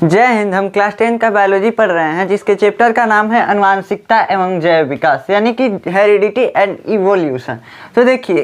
जय हिंद। हम क्लास 10 का बायोलॉजी पढ़ रहे हैं जिसके चैप्टर का नाम है आनुवांशिकता एवं जैव विकास यानी कि हेरिडिटी एंड इवोल्यूशन। तो देखिए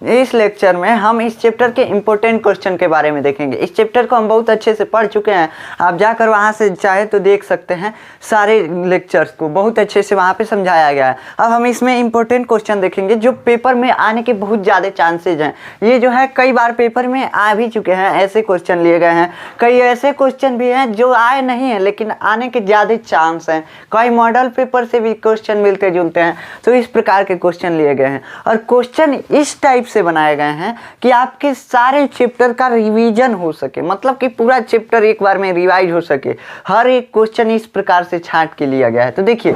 इस लेक्चर में हम इस चैप्टर के इम्पोर्टेंट क्वेश्चन के बारे में देखेंगे। इस चैप्टर को हम बहुत अच्छे से पढ़ चुके हैं, आप जाकर वहाँ से चाहे तो देख सकते हैं। सारे लेक्चर्स को बहुत अच्छे से वहाँ पे समझाया गया है। अब हम इसमें इम्पोर्टेंट क्वेश्चन देखेंगे जो पेपर में आने के बहुत ज़्यादा चांसेज हैं। ये जो है कई बार पेपर में आ भी चुके हैं, ऐसे क्वेश्चन लिए गए हैं। कई ऐसे क्वेश्चन भी हैं जो आए नहीं हैं लेकिन आने के ज़्यादा चांस हैं। कई मॉडल पेपर से भी क्वेश्चन मिलते जुलते हैं, तो इस प्रकार के क्वेश्चन लिए गए हैं। और क्वेश्चन इस टाइप से बनाए गए हैं कि आपके सारे चैप्टर का रिवीजन हो सके, मतलब कि पूरा चैप्टर एक बार में रिवाइज हो सके। हर एक क्वेश्चन इस प्रकार से छांट के लिया गया है। तो देखिए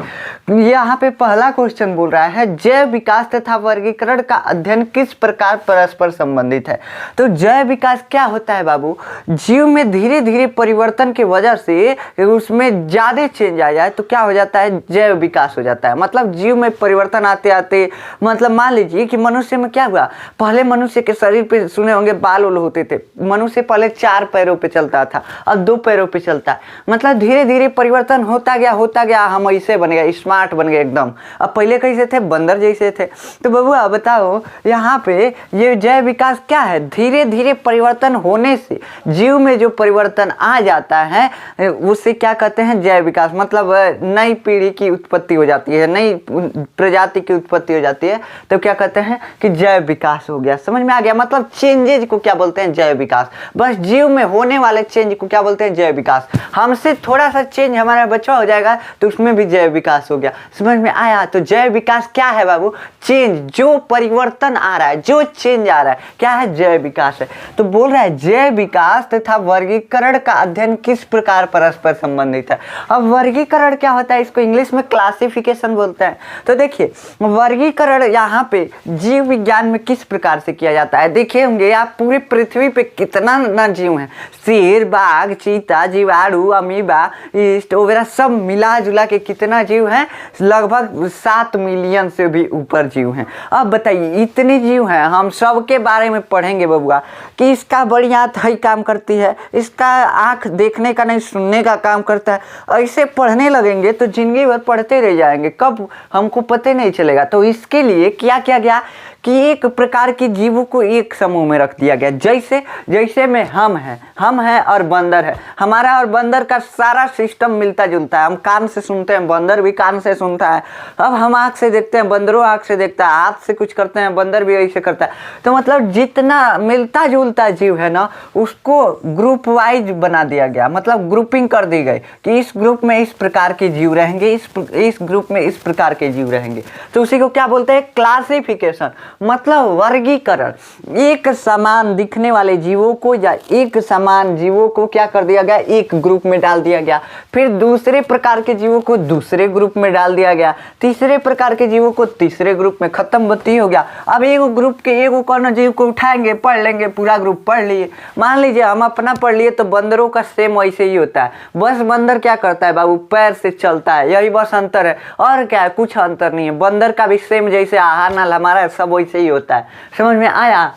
यहाँ पे पहला क्वेश्चन बोल रहा है जैव विकास तथा वर्गीकरण का अध्ययन किस प्रकार परस्पर संबंधित है। तो जैव विकास क्या होता है बाबू? जीव में धीरे धीरे परिवर्तन की वजह से उसमें ज्यादा चेंज आ जाए तो क्या हो जाता है? जैव विकास हो जाता है। मतलब जीव में परिवर्तन आते आते, मतलब मान लीजिए कि मनुष्य में क्या हुआ, पहले मनुष्य के शरीर पे सुने होंगे बाल उल होते थे। मनुष्य पहले 4 पैरों पे चलता था, अब 2 पैरों पे चलता है। मतलब धीरे धीरे परिवर्तन होता गया, हम ऐसे बन गए, स्मार्ट बन गए एकदम। अब पहले कैसे थे? बंदर जैसे थे। तो बबुआ बताओ यहाँ पे ये जैव विकास क्या है? धीरे धीरे परिवर्तन होने से जीव में जो परिवर्तन आ जाता है उससे क्या कहते हैं? जैव विकास। मतलब नई पीढ़ी की उत्पत्ति हो जाती है, नई प्रजाति की उत्पत्ति हो जाती है, तो क्या कहते हैं कि जैव विकास हो गया। समझ में आ गया? मतलब चेंजेज को क्या बोलते हैं? जैव विकास। बस जीव में होने वाले चेंज को क्या बोलते हैं? जैव विकास। हमसे थोड़ा सा चेंज हमारा बच्चा हो जाएगा तो उसमें भी जैव विकास हो गया। समझ में आया? तो जैव विकास क्या है बाबू? चेंज, जो परिवर्तन आ रहा है, जो चेंज आ रहा है, क्या है? जैव विकास है। तो बोल रहा है जैव विकास तथा वर्गीकरण का अध्ययन किस प्रकार परस्पर संबंधित है। अब वर्गीकरण क्या होता है? इसको इंग्लिश में क्लासिफिकेशन बोलते हैं। तो देखिए वर्गीकरण यहाँ पे जीव विज्ञान में किस प्रकार से किया जाता है। देखिए होंगे आप पूरी पृथ्वी पे कितना ना जीव है। शेर, बाघ, चीता, जीवाणु, अमीबा, ईस्ट वगैरह सब मिला जुला के कितना जीव है? लगभग 7 मिलियन से भी ऊपर जीव हैं। अब बताइए इतने जीव हैं, हम सब के बारे में पढ़ेंगे बबुआ कि इसका बड़ी आंख ही काम करती है, इसका आंख देखने का नहीं सुनने का काम करता है। ऐसे पढ़ने लगेंगे तो जिंदगी भर पढ़ते रह जाएंगे, कब हमको पता नहीं चलेगा। तो इसके लिए क्या किया गया कि एक प्रकार के जीवों को एक समूह में रख दिया गया। जैसे में हम हैं और बंदर है। हमारा और बंदर का सारा सिस्टम मिलता जुलता है। हम कान से सुनते हैं, बंदर भी कान से सुनता है। अब हम आँख से देखते हैं, बंदरों आँख से देखता है। हाथ से कुछ करते हैं, बंदर भी ऐसे करता है। तो मतलब जितना मिलता जुलता जीव है ना, उसको ग्रुप वाइज बना दिया गया। मतलब ग्रुपिंग कर दी गई कि इस ग्रुप में इस प्रकार के जीव रहेंगे, इस ग्रुप में इस प्रकार के जीव रहेंगे। तो उसी को क्या बोलते हैं? क्लासिफिकेशन, मतलब वर्गीकरण। एक समान दिखने वाले जीवों को या एक समान जीवों को क्या कर दिया गया? एक ग्रुप में डाल दिया गया। फिर दूसरे प्रकार के जीवों को दूसरे ग्रुप में डाल दिया गया। तीसरे प्रकार के जीवों को तीसरे ग्रुप में। खत्म बत्ती हो गया। अब एगो ग्रुप के एगो कौन जीव को उठाएंगे, पढ़ लेंगे, पूरा ग्रुप पढ़ लिए। मान लीजिए हम अपना पढ़ लिए तो बंदरों का सेम वैसे ही होता है। बस बंदर क्या करता है बाबू? पैर से चलता है, यही बस अंतर है। और क्या है? कुछ अंतर नहीं है। बंदर का भी सेम जैसे आहार नाल हमारा सब वैसे ही होता है। समझ में आया?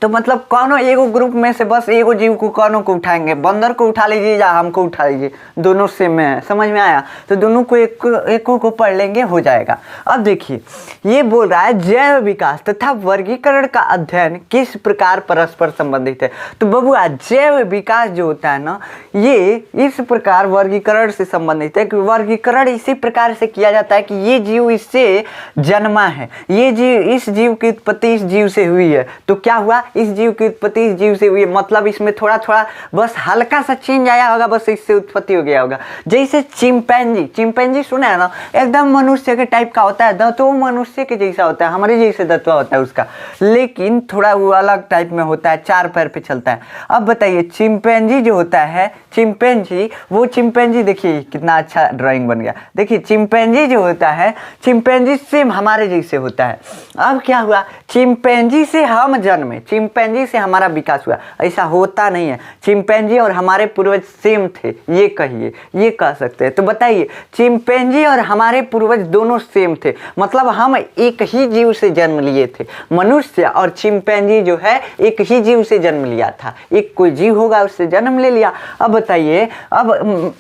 तो मतलब कौनो एगो ग्रुप में से बस एगो जीव को कौनो को उठाएंगे, बंदर को उठा लीजिए या हमको उठा लीजिए, दोनों सेम में है। समझ में आया? तो दोनों को एक को पढ़ लेंगे, हो जाएगा। अब देखिए ये बोल रहा है जैव विकास तथा वर्गीकरण का अध्ययन किस प्रकार परस्पर संबंधित है। तो बबुआ जैव विकास जो होता है ना, ये इस प्रकार वर्गीकरण से संबंधित है कि वर्गीकरण इसी प्रकार से किया जाता है कि ये जीव इससे जन्मा है, ये जीव, इस जीव की उत्पत्ति इस जीव से हुई है। तो क्या हुआ? इस जीव की उत्पत्ति इस जीव से हुई है। मतलब इसमें थोड़ा थोड़ा बस हल्का सा चेंज आया होगा, बस इससे उत्पत्ति हो गया होगा। जैसे चिंपैंजी सुना है ना, एकदम मनुष्य के टाइप का होता है, दांतों मनुष्य के जैसा होता है, हमारे जैसे दांतवा होता है उसका, लेकिन थोड़ा वो अलग टाइप में होता है, 4 पैर पे चलता है। अब बताइए चिंपैंजी जो होता है, चिंपैंजी देखिए कितना अच्छा ड्राइंग बन गया। देखिए चिंपैंजी जो होता है, चिंपैंजी से हमारे जैसे होता है। अब क्या हुआ? चिंपैंजी से हम जन्मे, चिंपैंजी से हमारा विकास हुआ, ऐसा होता नहीं है। चिंपैंजी और हमारे पूर्वज सेम थे, ये कहिए, ये कह सकते हैं। तो बताइए, चिंपैंजी और हमारे पूर्वज दोनों सेम थे, मतलब हम एक ही जीव से जन्म लिए थे। मनुष्य और चिंपैंजी जो है एक ही जीव से जन्म लिया था, एक कोई जीव होगा उससे जन्म ले लिया। अब बताइए, अब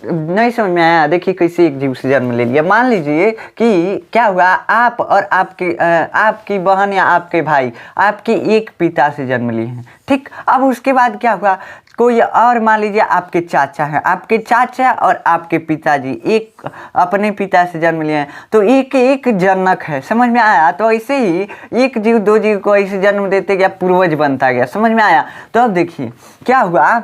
नहीं समझ में आया, देखिए कैसे एक जीव से जन्म ले लिया। मान लीजिए कि क्या हुआ, आप और आपकी बहन या आपके भाई आपकी एक पिता से जन्म लिए हैं, ठीक। अब उसके बाद क्या हुआ, कोई और मान लीजिए आपके चाचा हैं, आपके चाचा और आपके पिताजी एक अपने पिता से जन्म लिए हैं, तो एक एक जनक है, समझ में आया। तो ऐसे ही एक जीव दो जीव को ऐसे जन्म देते गया, पूर्वज बनता गया, समझ में आया। तो अब देखिए क्या हुआ,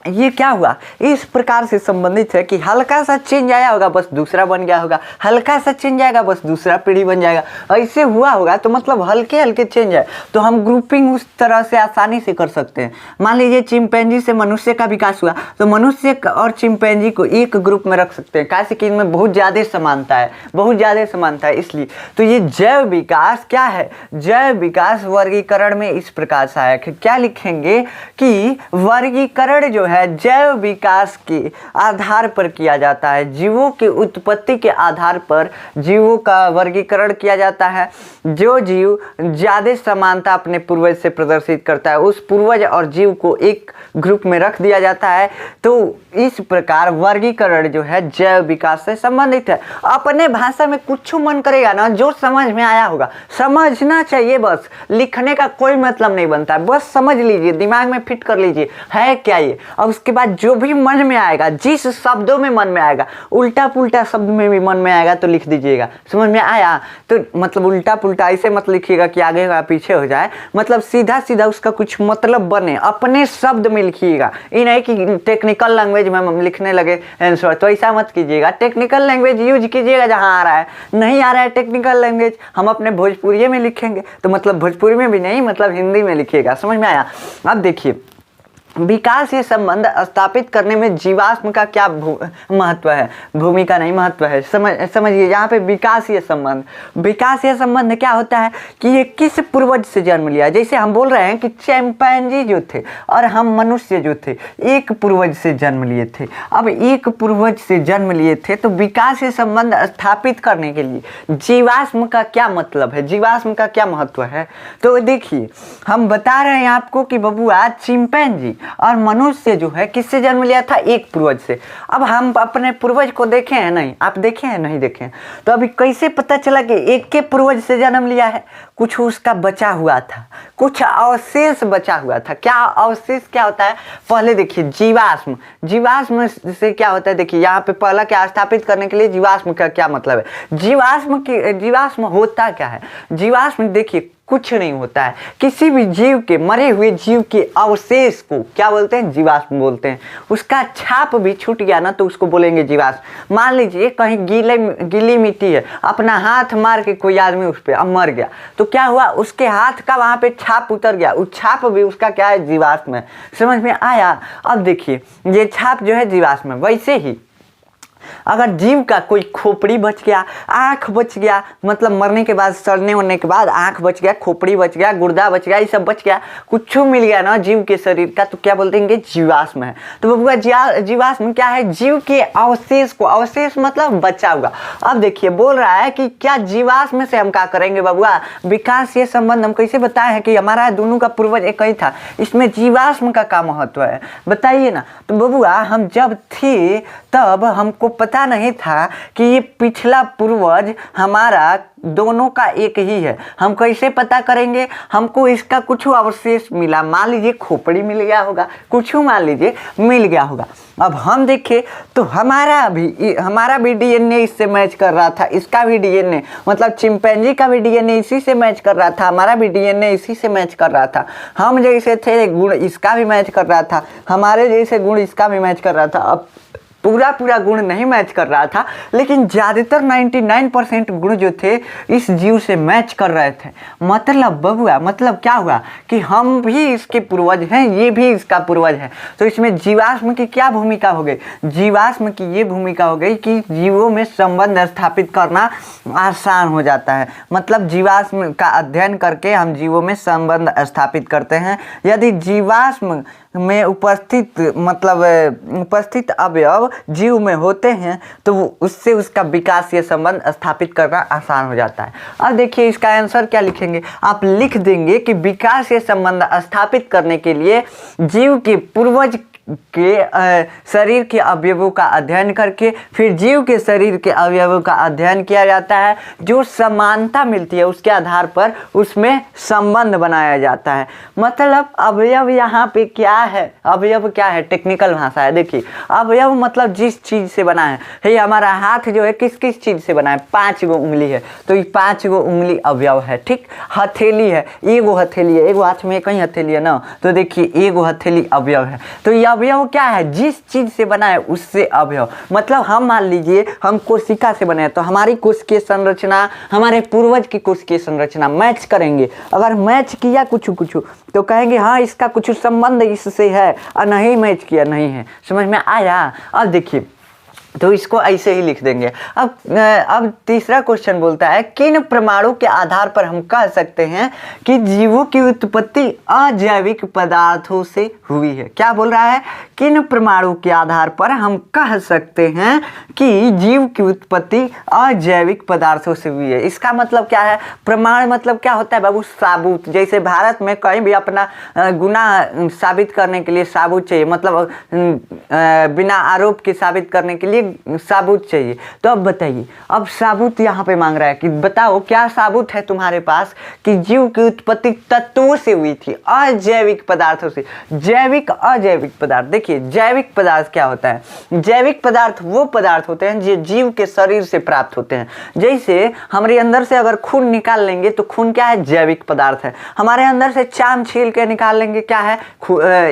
ये क्या हुआ, इस प्रकार से संबंधित है कि हल्का सा चेंज आया होगा बस दूसरा बन गया होगा, हल्का सा चेंज आएगा बस दूसरा पीढ़ी बन जाएगा, ऐसे हुआ होगा। तो मतलब हल्के हल्के चेंज है, तो हम ग्रुपिंग उस तरह से आसानी से कर सकते हैं। मान लीजिए चिंपैंजी से मनुष्य का विकास हुआ, तो मनुष्य और चिंपैंजी को एक ग्रुप में रख सकते हैं, कैसे कि इनमें बहुत ज़्यादा समानता है, बहुत ज़्यादा समानता है, इसलिए। तो ये जैव विकास क्या है, जैव विकास वर्गीकरण में इस प्रकार सहायक है। क्या लिखेंगे कि वर्गीकरण जो है जैव विकास के आधार पर किया जाता है, जीवों की उत्पत्ति के आधार पर जीवों का वर्गीकरण किया जाता है। जो जीव ज़्यादा समानता अपने पूर्वज से प्रदर्शित करता है, उस पूर्वज और जीव को एक ग्रुप में रख दिया जाता है। तो इस प्रकार वर्गीकरण जो है जैव विकास से संबंधित है। अपने भाषा में कुछ मन करेगा ना, जो समझ में आया होगा समझना चाहिए, बस लिखने का कोई मतलब नहीं बनता, बस समझ लीजिए, दिमाग में फिट कर लीजिए है क्या ये। और उसके बाद जो भी मन में आएगा, जिस शब्दों में मन में आएगा, उल्टा पुल्टा शब्द में भी मन में आएगा तो लिख दीजिएगा, समझ में आया। तो मतलब उल्टा पुल्टा ऐसे मत लिखिएगा कि आगे या पीछे हो जाए, मतलब सीधा सीधा उसका कुछ मतलब बने, अपने शब्द में लिखिएगा। ये नहीं कि टेक्निकल लैंग्वेज में हम लिखने लगे आंसर, तो ऐसा मत कीजिएगा। टेक्निकल लैंग्वेज यूज कीजिएगा जहाँ आ रहा है, नहीं आ रहा है टेक्निकल लैंग्वेज हम अपने भोजपुरी में लिखेंगे, तो मतलब भोजपुरी में भी नहीं, मतलब हिंदी में लिखिएगा, समझ में आया। अब देखिए, विकास ये संबंध स्थापित करने में जीवाश्म का क्या महत्व है, भूमिका नहीं महत्व है, समझिए यहाँ पे विकास ये संबंध क्या होता है कि ये किस पूर्वज से जन्म लिया। जैसे हम बोल रहे हैं कि चिंपैंजी जो थे और हम मनुष्य जो थे एक पूर्वज से जन्म लिए थे। अब एक पूर्वज से जन्म लिए थे, तो विकास ये संबंध स्थापित करने के लिए जीवाश्म का क्या मतलब है, जीवाश्म का क्या महत्व है। तो देखिए, हम बता रहे हैं आपको कि बबुआ चिंपैंजी और मनुष्य जो है किससे जन्म लिया था, एक पूर्वज से। अब हम अपने पूर्वज को देखे हैं नहीं, आप देखे हैं नहीं देखे हैं, तो अभी कैसे पता चला कि एक के पूर्वज से जन्म लिया है, कुछ उसका बचा हुआ था, कुछ अवशेष बचा हुआ था। क्या अवशेष क्या होता है, पहले देखिए जीवाश्म, जीवाश्म से क्या होता है, देखिए यहाँ पे पहला क्या स्थापित करने के लिए जीवाश्म का क्या मतलब है। जीवाश्म होता क्या है, जीवाश्म देखिए कुछ नहीं होता है, किसी भी जीव के, मरे हुए जीव के अवशेष को क्या बोलते हैं, जीवाश्म बोलते हैं। उसका छाप भी छूट गया ना तो उसको बोलेंगे जीवाश्म। मान लीजिए कहीं गीली मिट्टी है, अपना हाथ मार के कोई आदमी उस पर अब मर गया, तो क्या हुआ, उसके हाथ का वहाँ पे छाप उतर गया, उस छाप भी उसका क्या है, जीवाश्म है, समझ में आया। अब देखिए ये छाप जो है जीवाश्म है। वैसे ही अगर जीव का कोई खोपड़ी बच गया, आँख बच गया, मतलब मरने के बाद, सड़ने वरने के बाद आँख बच गया, खोपड़ी बच गया, गुर्दा बच गया, ये सब बच गया, कुछ मिल गया ना जीव के शरीर का, तो क्या बोलते हैं, जीवाश्म है। तो बबुआ जीवाश्म क्या है, जीव के अवशेष को, अवशेष मतलब बचा हुआ। अब देखिए बोल रहा है कि क्या जीवाश्म से हम क्या करेंगे बबुआ, विकास ये संबंध हम कैसे बताए हैं कि हमारा दोनों का पूर्वज एक ही था, इसमें जीवाश्म का क्या महत्व है बताइए ना। तो बबुआ हम जब थे तब हमको पता नहीं था कि ये पिछला पूर्वज हमारा दोनों का एक ही है। हम कैसे पता करेंगे, हमको इसका कुछ अवशेष मिला, मान लीजिए खोपड़ी मिल गया होगा, कुछ मान लीजिए मिल गया होगा। अब हम देखें तो हमारा भी डीएनए इससे मैच कर रहा था, इसका भी डीएनए, मतलब चिंपैंजी का भी डीएनए इसी से मैच कर रहा था, हमारा भी डीएनए इसी से मैच कर रहा था। हम जैसे थे गुण इसका भी मैच कर रहा था, हमारे जैसे गुण इसका भी मैच कर रहा था। अब पूरा पूरा गुण नहीं मैच कर रहा था, लेकिन ज़्यादातर 99% गुण जो थे इस जीव से मैच कर रहे थे। मतलब बबुआ, मतलब क्या हुआ कि हम भी इसके पूर्वज हैं, ये भी इसका पूर्वज है। तो इसमें जीवाश्म की क्या भूमिका हो गई? जीवाश्म की ये भूमिका हो गई कि जीवों में संबंध स्थापित करना आसान हो जाता है। मतलब जीवाश्म का अध्ययन करके हम जीवों में संबंध स्थापित करते हैं। यदि जीवाश्म में उपस्थित अवयव जीव में होते हैं तो उससे उसका विकासीय संबंध स्थापित करना आसान हो जाता है। अब देखिए इसका आंसर क्या लिखेंगे? आप लिख देंगे कि विकासीय संबंध स्थापित करने के लिए जीव के पूर्वज के शरीर के अवयवों का अध्ययन करके फिर जीव के शरीर के अवयवों का अध्ययन किया जाता है। जो समानता मिलती है उसके आधार पर उसमें संबंध बनाया जाता है। मतलब अवयव यहाँ पे क्या है? अवयव क्या है? टेक्निकल भाषा है। देखिए अवयव मतलब जिस चीज़ से बना है। ये हमारा हाथ जो है किस किस चीज़ से बना है? 5 गो उंगली है, तो ये 5 गो उंगली अवयव है। ठीक, हथेली है, एगो हथेली है, एगो हाथ में कहीं हथेली है ना, तो देखिए एगो हथेली अवयव है। तो ये अवयव क्या है? जिस चीज से बना है उससे अवयव। मतलब हम मान लीजिए हम कोशिका से बने हैं, तो हमारी कोशिकीय संरचना हमारे पूर्वज की कोशिकीय संरचना मैच करेंगे। अगर मैच किया कुछ तो कहेंगे हाँ इसका कुछ संबंध इससे है, और नहीं मैच किया नहीं है। समझ में आया? अब देखिए तो इसको ऐसे ही लिख देंगे। अब तीसरा क्वेश्चन बोलता है किन प्रमाणों के आधार पर हम कह सकते हैं कि जीवों की उत्पत्ति अजैविक पदार्थों से हुई है? क्या बोल रहा है? किन प्रमाणों के आधार पर हम कह सकते हैं कि जीव की उत्पत्ति अजैविक पदार्थों से हुई है? इसका मतलब क्या है? प्रमाण मतलब क्या होता है बाबू? साबूत। जैसे भारत में कहीं भी अपना गुनाह साबित करने के लिए साबूत चाहिए, मतलब बिना आरोप के साबित करने के लिए साबूत चाहिए। तो अब बताइए, अब साबूत यहाँ पे मांग रहा है कि बताओ क्या साबूत है तुम्हारे पास कि जीव की उत्पत्ति तत्वों से हुई थी, अजैविक पदार्थों से। जैविक अजैविक पदार्थ। देखिए जैविक पदार्थ क्या होता है? जैविक पदार्थ वो पदार्थ होते हैं जो जीव के शरीर से प्राप्त होते हैं। जैसे हमारे अंदर से अगर खून निकाल लेंगे तो खून क्या है? जैविक पदार्थ है। हमारे अंदर से चाम छील के निकाल लेंगे, क्या है?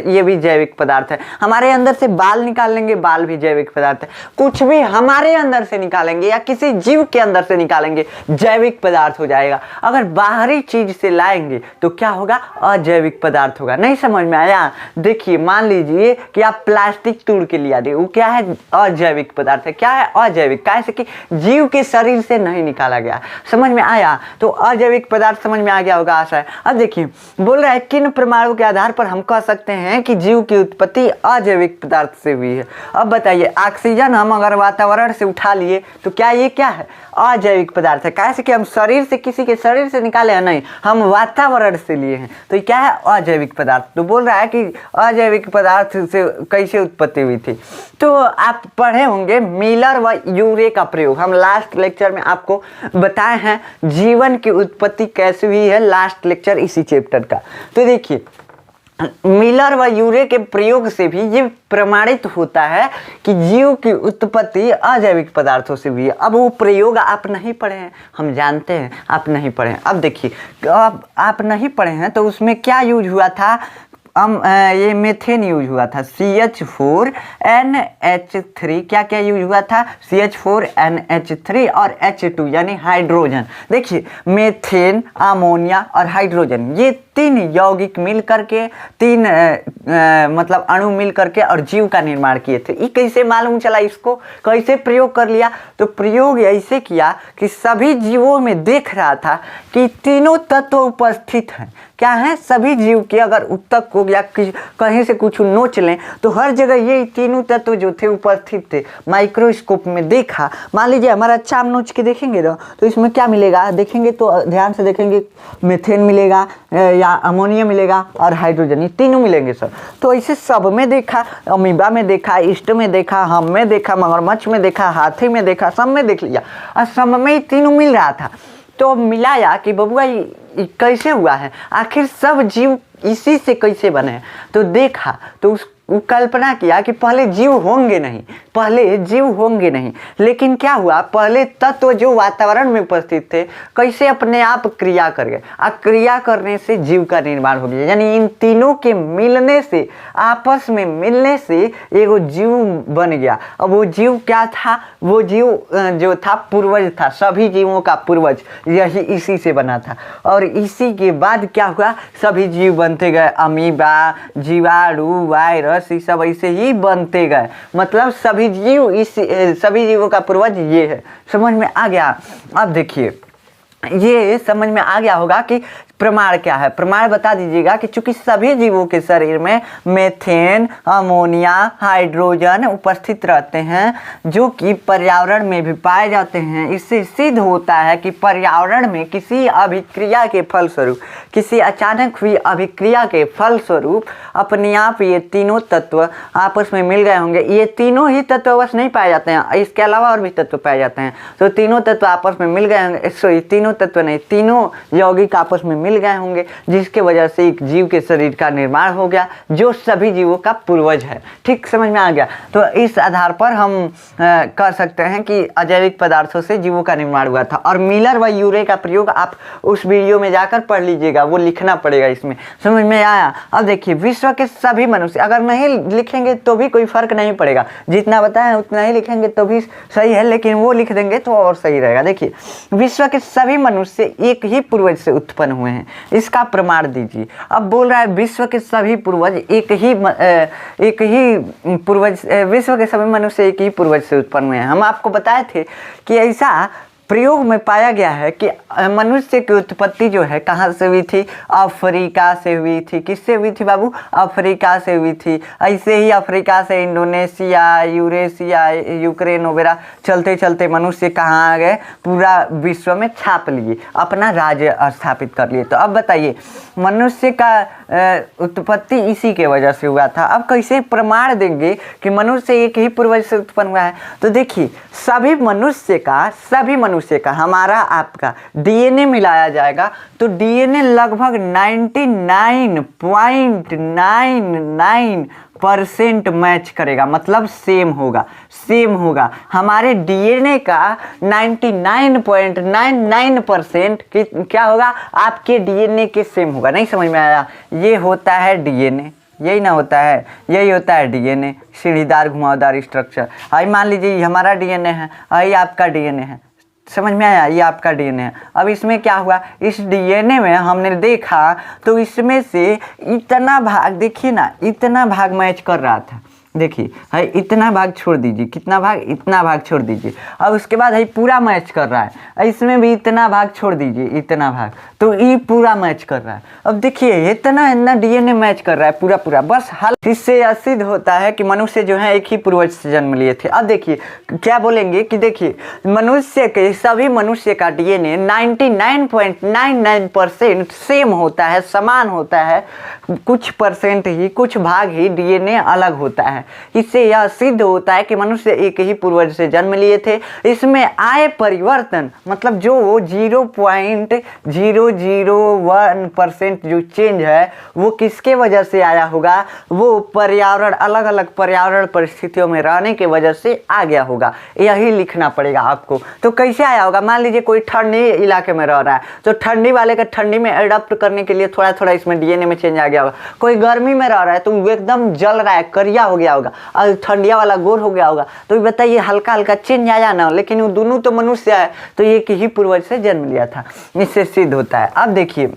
ये भी जैविक पदार्थ है। हमारे अंदर से बाल निकाल लेंगे, बाल भी जैविक पदार्थ है। कुछ भी हमारे अंदर से निकालेंगे या किसी जीव के अंदर से निकालेंगे जैविक पदार्थ हो जाएगा। अगर बाहरी चीज से लाएंगे तो क्या होगा? अजैविक पदार्थ होगा। नहीं समझ में आया? देखिए मान लीजिए कि आप प्लास्टिक तोड़ के लिया दे, वो क्या है? अजैविक पदार्थ है। क्या है? अजैविक। कैसे कि जीव के शरीर से नहीं निकाला गया। समझ में आया? तो अजैविक पदार्थ समझ में आ गया होगा आशा है। अब देखिए बोल रहा है किन प्रमाणों के आधार पर हम कह सकते हैं कि जीव की उत्पत्ति अजैविक पदार्थ से हुई है। अब बताइए ऑक्सीजन हम अगर वातावरण से उठा लिए तो क्या ये क्या है? अजैविक पदार्थ है। कैसे कि हम शरीर से किसी के शरीर से निकाले हैं नहीं, हम वातावरण से लिए हैं, तो ये क्या है? अजैविक पदार्थ। तो बोल रहा है कि अजैविक पदार्थ से कैसे उत्पत्ति हुई थी। तो आप पढ़े होंगे मिलर व यूरे का प्रयोग। हम लास्ट लेक्चर में आपको बताए हैं जीवन की उत्पत्ति कैसे हुई है, लास्ट लेक्चर इसी चैप्टर का। तो देखिए मिलर व यूरे के प्रयोग से भी ये प्रमाणित होता है कि जीव की उत्पत्ति अजैविक पदार्थों से हुई है। अब वो प्रयोग आप नहीं पढ़े हैं, हम जानते हैं आप नहीं पढ़े हैं। अब देखिए अब आप नहीं पढ़े हैं तो उसमें क्या यूज हुआ था? ये मेथेन यूज हुआ था, CH4NH3। क्या क्या यूज हुआ था? CH4NH3 और H2 यानी हाइड्रोजन। देखिए मेथेन, अमोनिया और हाइड्रोजन ये 3 यौगिक मिल करके 3 मतलब अणु मिल करके और जीव का निर्माण किए थे। ये कैसे मालूम चला? इसको कैसे प्रयोग कर लिया? तो प्रयोग ऐसे किया कि सभी जीवों में देख रहा था कि तीनों तत्व उपस्थित हैं। क्या है? सभी जीव के अगर उत्तक हो या कहीं से कुछ नोच लें तो हर जगह ये तीनों तत्व जो थे उपस्थित थे। माइक्रोस्कोप में देखा, मान लीजिए हमारा चाम नोच के देखेंगे ना तो इसमें क्या मिलेगा? देखेंगे तो ध्यान से देखेंगे, मेथेन मिलेगा या अमोनिया मिलेगा और हाइड्रोजन, ये तीनों मिलेंगे सर। तो ऐसे सब में देखा, अमीबा में देखा, ईस्ट में देखा, हम में देखा, मगरमच्छ में देखा, हाथी में देखा, सब में देख लिया और सब में ही तीनों मिल रहा था। तो मिलाया कि बबुआ ये कैसे हुआ है, आखिर सब जीव इसी से कैसे बने। तो देखा तो वो कल्पना किया कि पहले जीव होंगे नहीं, पहले जीव होंगे नहीं, लेकिन क्या हुआ, पहले तत्व जो वातावरण में उपस्थित थे कैसे अपने आप क्रिया कर गए, क्रिया करने से जीव का निर्माण हो गया। यानी इन तीनों के मिलने से, आपस में मिलने से एगो जीव बन गया। अब वो जीव क्या था, वो जीव जो था पूर्वज था, सभी जीवों का पूर्वज यही इसी से बना था। और इसी के बाद क्या हुआ, सभी जीव बनते गए, अमीबा, जीवाणु, वायरस, ये सब ऐसे ही बनते गए। मतलब सभी जीवों का पूर्वज ये है। समझ में आ गया? अब देखिए, ये समझ में आ गया होगा कि प्रमाण क्या है। प्रमाण बता दीजिएगा कि चूंकि सभी जीवों के शरीर में मीथेन, अमोनिया, हाइड्रोजन उपस्थित रहते हैं, जो कि पर्यावरण में भी पाए जाते हैं, इससे सिद्ध होता है कि पर्यावरण में किसी अभिक्रिया के फलस्वरूप, किसी अचानक हुई अभिक्रिया के फलस्वरूप अपने आप ये तीनों तत्व आपस में मिल गए होंगे। ये तीनों ही तत्व बस नहीं पाए जाते हैं, इसके अलावा और भी तत्व पाए जाते हैं। तो तीनों तत्व आपस में मिल गए होंगे, सॉरी तीनों तत्व नहीं, तीनों यौगिक आपस में मिल गए होंगे, जिसके वजह से एक जीव के शरीर का निर्माण हो गया, जो सभी जीवों का पूर्वज है। ठीक समझ में आ गया? तो इस आधार पर हम कर सकते हैं कि अजैविक पदार्थों से जीवों का निर्माण हुआ था। और मिलर व यूरे का प्रयोग आप उस वीडियो में जाकर पढ़ लीजिएगा, वो लिखना पड़ेगा इसमें। समझ में आया? अब देखिए, विश्व के सभी मनुष्य, अगर नहीं लिखेंगे तो भी कोई फर्क नहीं पड़ेगा, जितना बताएं उतना ही लिखेंगे तो भी सही है, लेकिन वो लिख देंगे तो और सही रहेगा। देखिए, विश्व के सभी मनुष्य एक ही पूर्वज से उत्पन्न हुए हैं, इसका प्रमाण दीजिए। अब बोल रहा है विश्व के सभी पूर्वज एक ही पूर्वज, विश्व के सभी मनुष्य एक ही पूर्वज से उत्पन्न हुए हैं। हम आपको बताए थे कि ऐसा प्रयोग में पाया गया है कि मनुष्य की उत्पत्ति जो है कहाँ से हुई थी, अफ्रीका से हुई थी। किससे हुई थी बाबू? अफ्रीका से हुई थी। ऐसे ही अफ्रीका से इंडोनेशिया, यूरेशिया, यूक्रेन वगैरह चलते चलते मनुष्य कहाँ आ गए, पूरा विश्व में छाप लिए, अपना राज्य स्थापित कर लिए। तो अब बताइए, मनुष्य का उत्पत्ति इसी के वजह से हुआ था। अब कैसे प्रमाण देंगे कि मनुष्य एक ही पूर्वज से उत्पन्न हुआ है? तो देखिए, सभी मनुष्य का हमारा आपका डीएनए मिलाया जाएगा तो डीएनए लगभग 99.99% मैच करेगा, मतलब सेम होगा। हमारे डीएनए का 99.99% क्या होगा, आपके डीएनए के सेम होगा। नहीं समझ में आया? ये होता है डीएनए, यही ना होता है, यही होता है डीएनए, सीढ़ीदार घुमावदार स्ट्रक्चर। आई मान लीजिए हमारा डीएनए है, आई आपका डीएनए है। समझ में आया? ये आपका डीएनए है। अब इसमें क्या हुआ, इस डीएनए में हमने देखा तो इसमें से इतना भाग, देखिए ना, इतना भाग मैच कर रहा था। देखिए, है इतना भाग छोड़ दीजिए, कितना भाग, इतना भाग छोड़ दीजिए। अब उसके बाद है पूरा मैच कर रहा है, इसमें भी इतना भाग छोड़ दीजिए, इतना भाग, तो ये पूरा मैच कर रहा है। अब देखिए, इतना डीएनए मैच कर रहा है पूरा, बस हल। इससे यह सिद्ध होता है कि मनुष्य जो है एक ही पूर्वज से जन्म लिए थे। अब देखिए क्या बोलेंगे कि देखिए, सभी मनुष्य का डीएनए 99.99% सेम होता है, समान होता है, कुछ परसेंट ही, कुछ भाग ही डीएनए अलग होता है। इससे यह सिद्ध होता है कि मनुष्य एक ही पूर्वज से जन्म लिए थे। इसमें आए परिवर्तन, मतलब जो 0.001% जो चेंज है वो किसके वजह से आया होगा, वो पर्यावरण, अलग अलग पर्यावरण परिस्थितियों में रहने के वजह से आ गया होगा। यही लिखना पड़ेगा आपको। तो कैसे आया होगा, मान लीजिए कोई ठंडी इलाके में रह रहा है तो ठंडी वाले का ठंडी में अडॉप्ट करने के लिए थोड़ा थोड़ा इसमें डीएनए में चेंज आ गया होगा। कोई गर्मी में रह रहा है तो वो एकदम जल रहा है, करिया हो गया होगा, और ठंडिया वाला गोर हो गया होगा। तो बताइए, हल्का हल्का चेंज आया ना, लेकिन वो दोनों तो मनुष्य है, तो एक ही पूर्वज से जन्म लिया था। इससे सिद्ध होता है। अब देखिए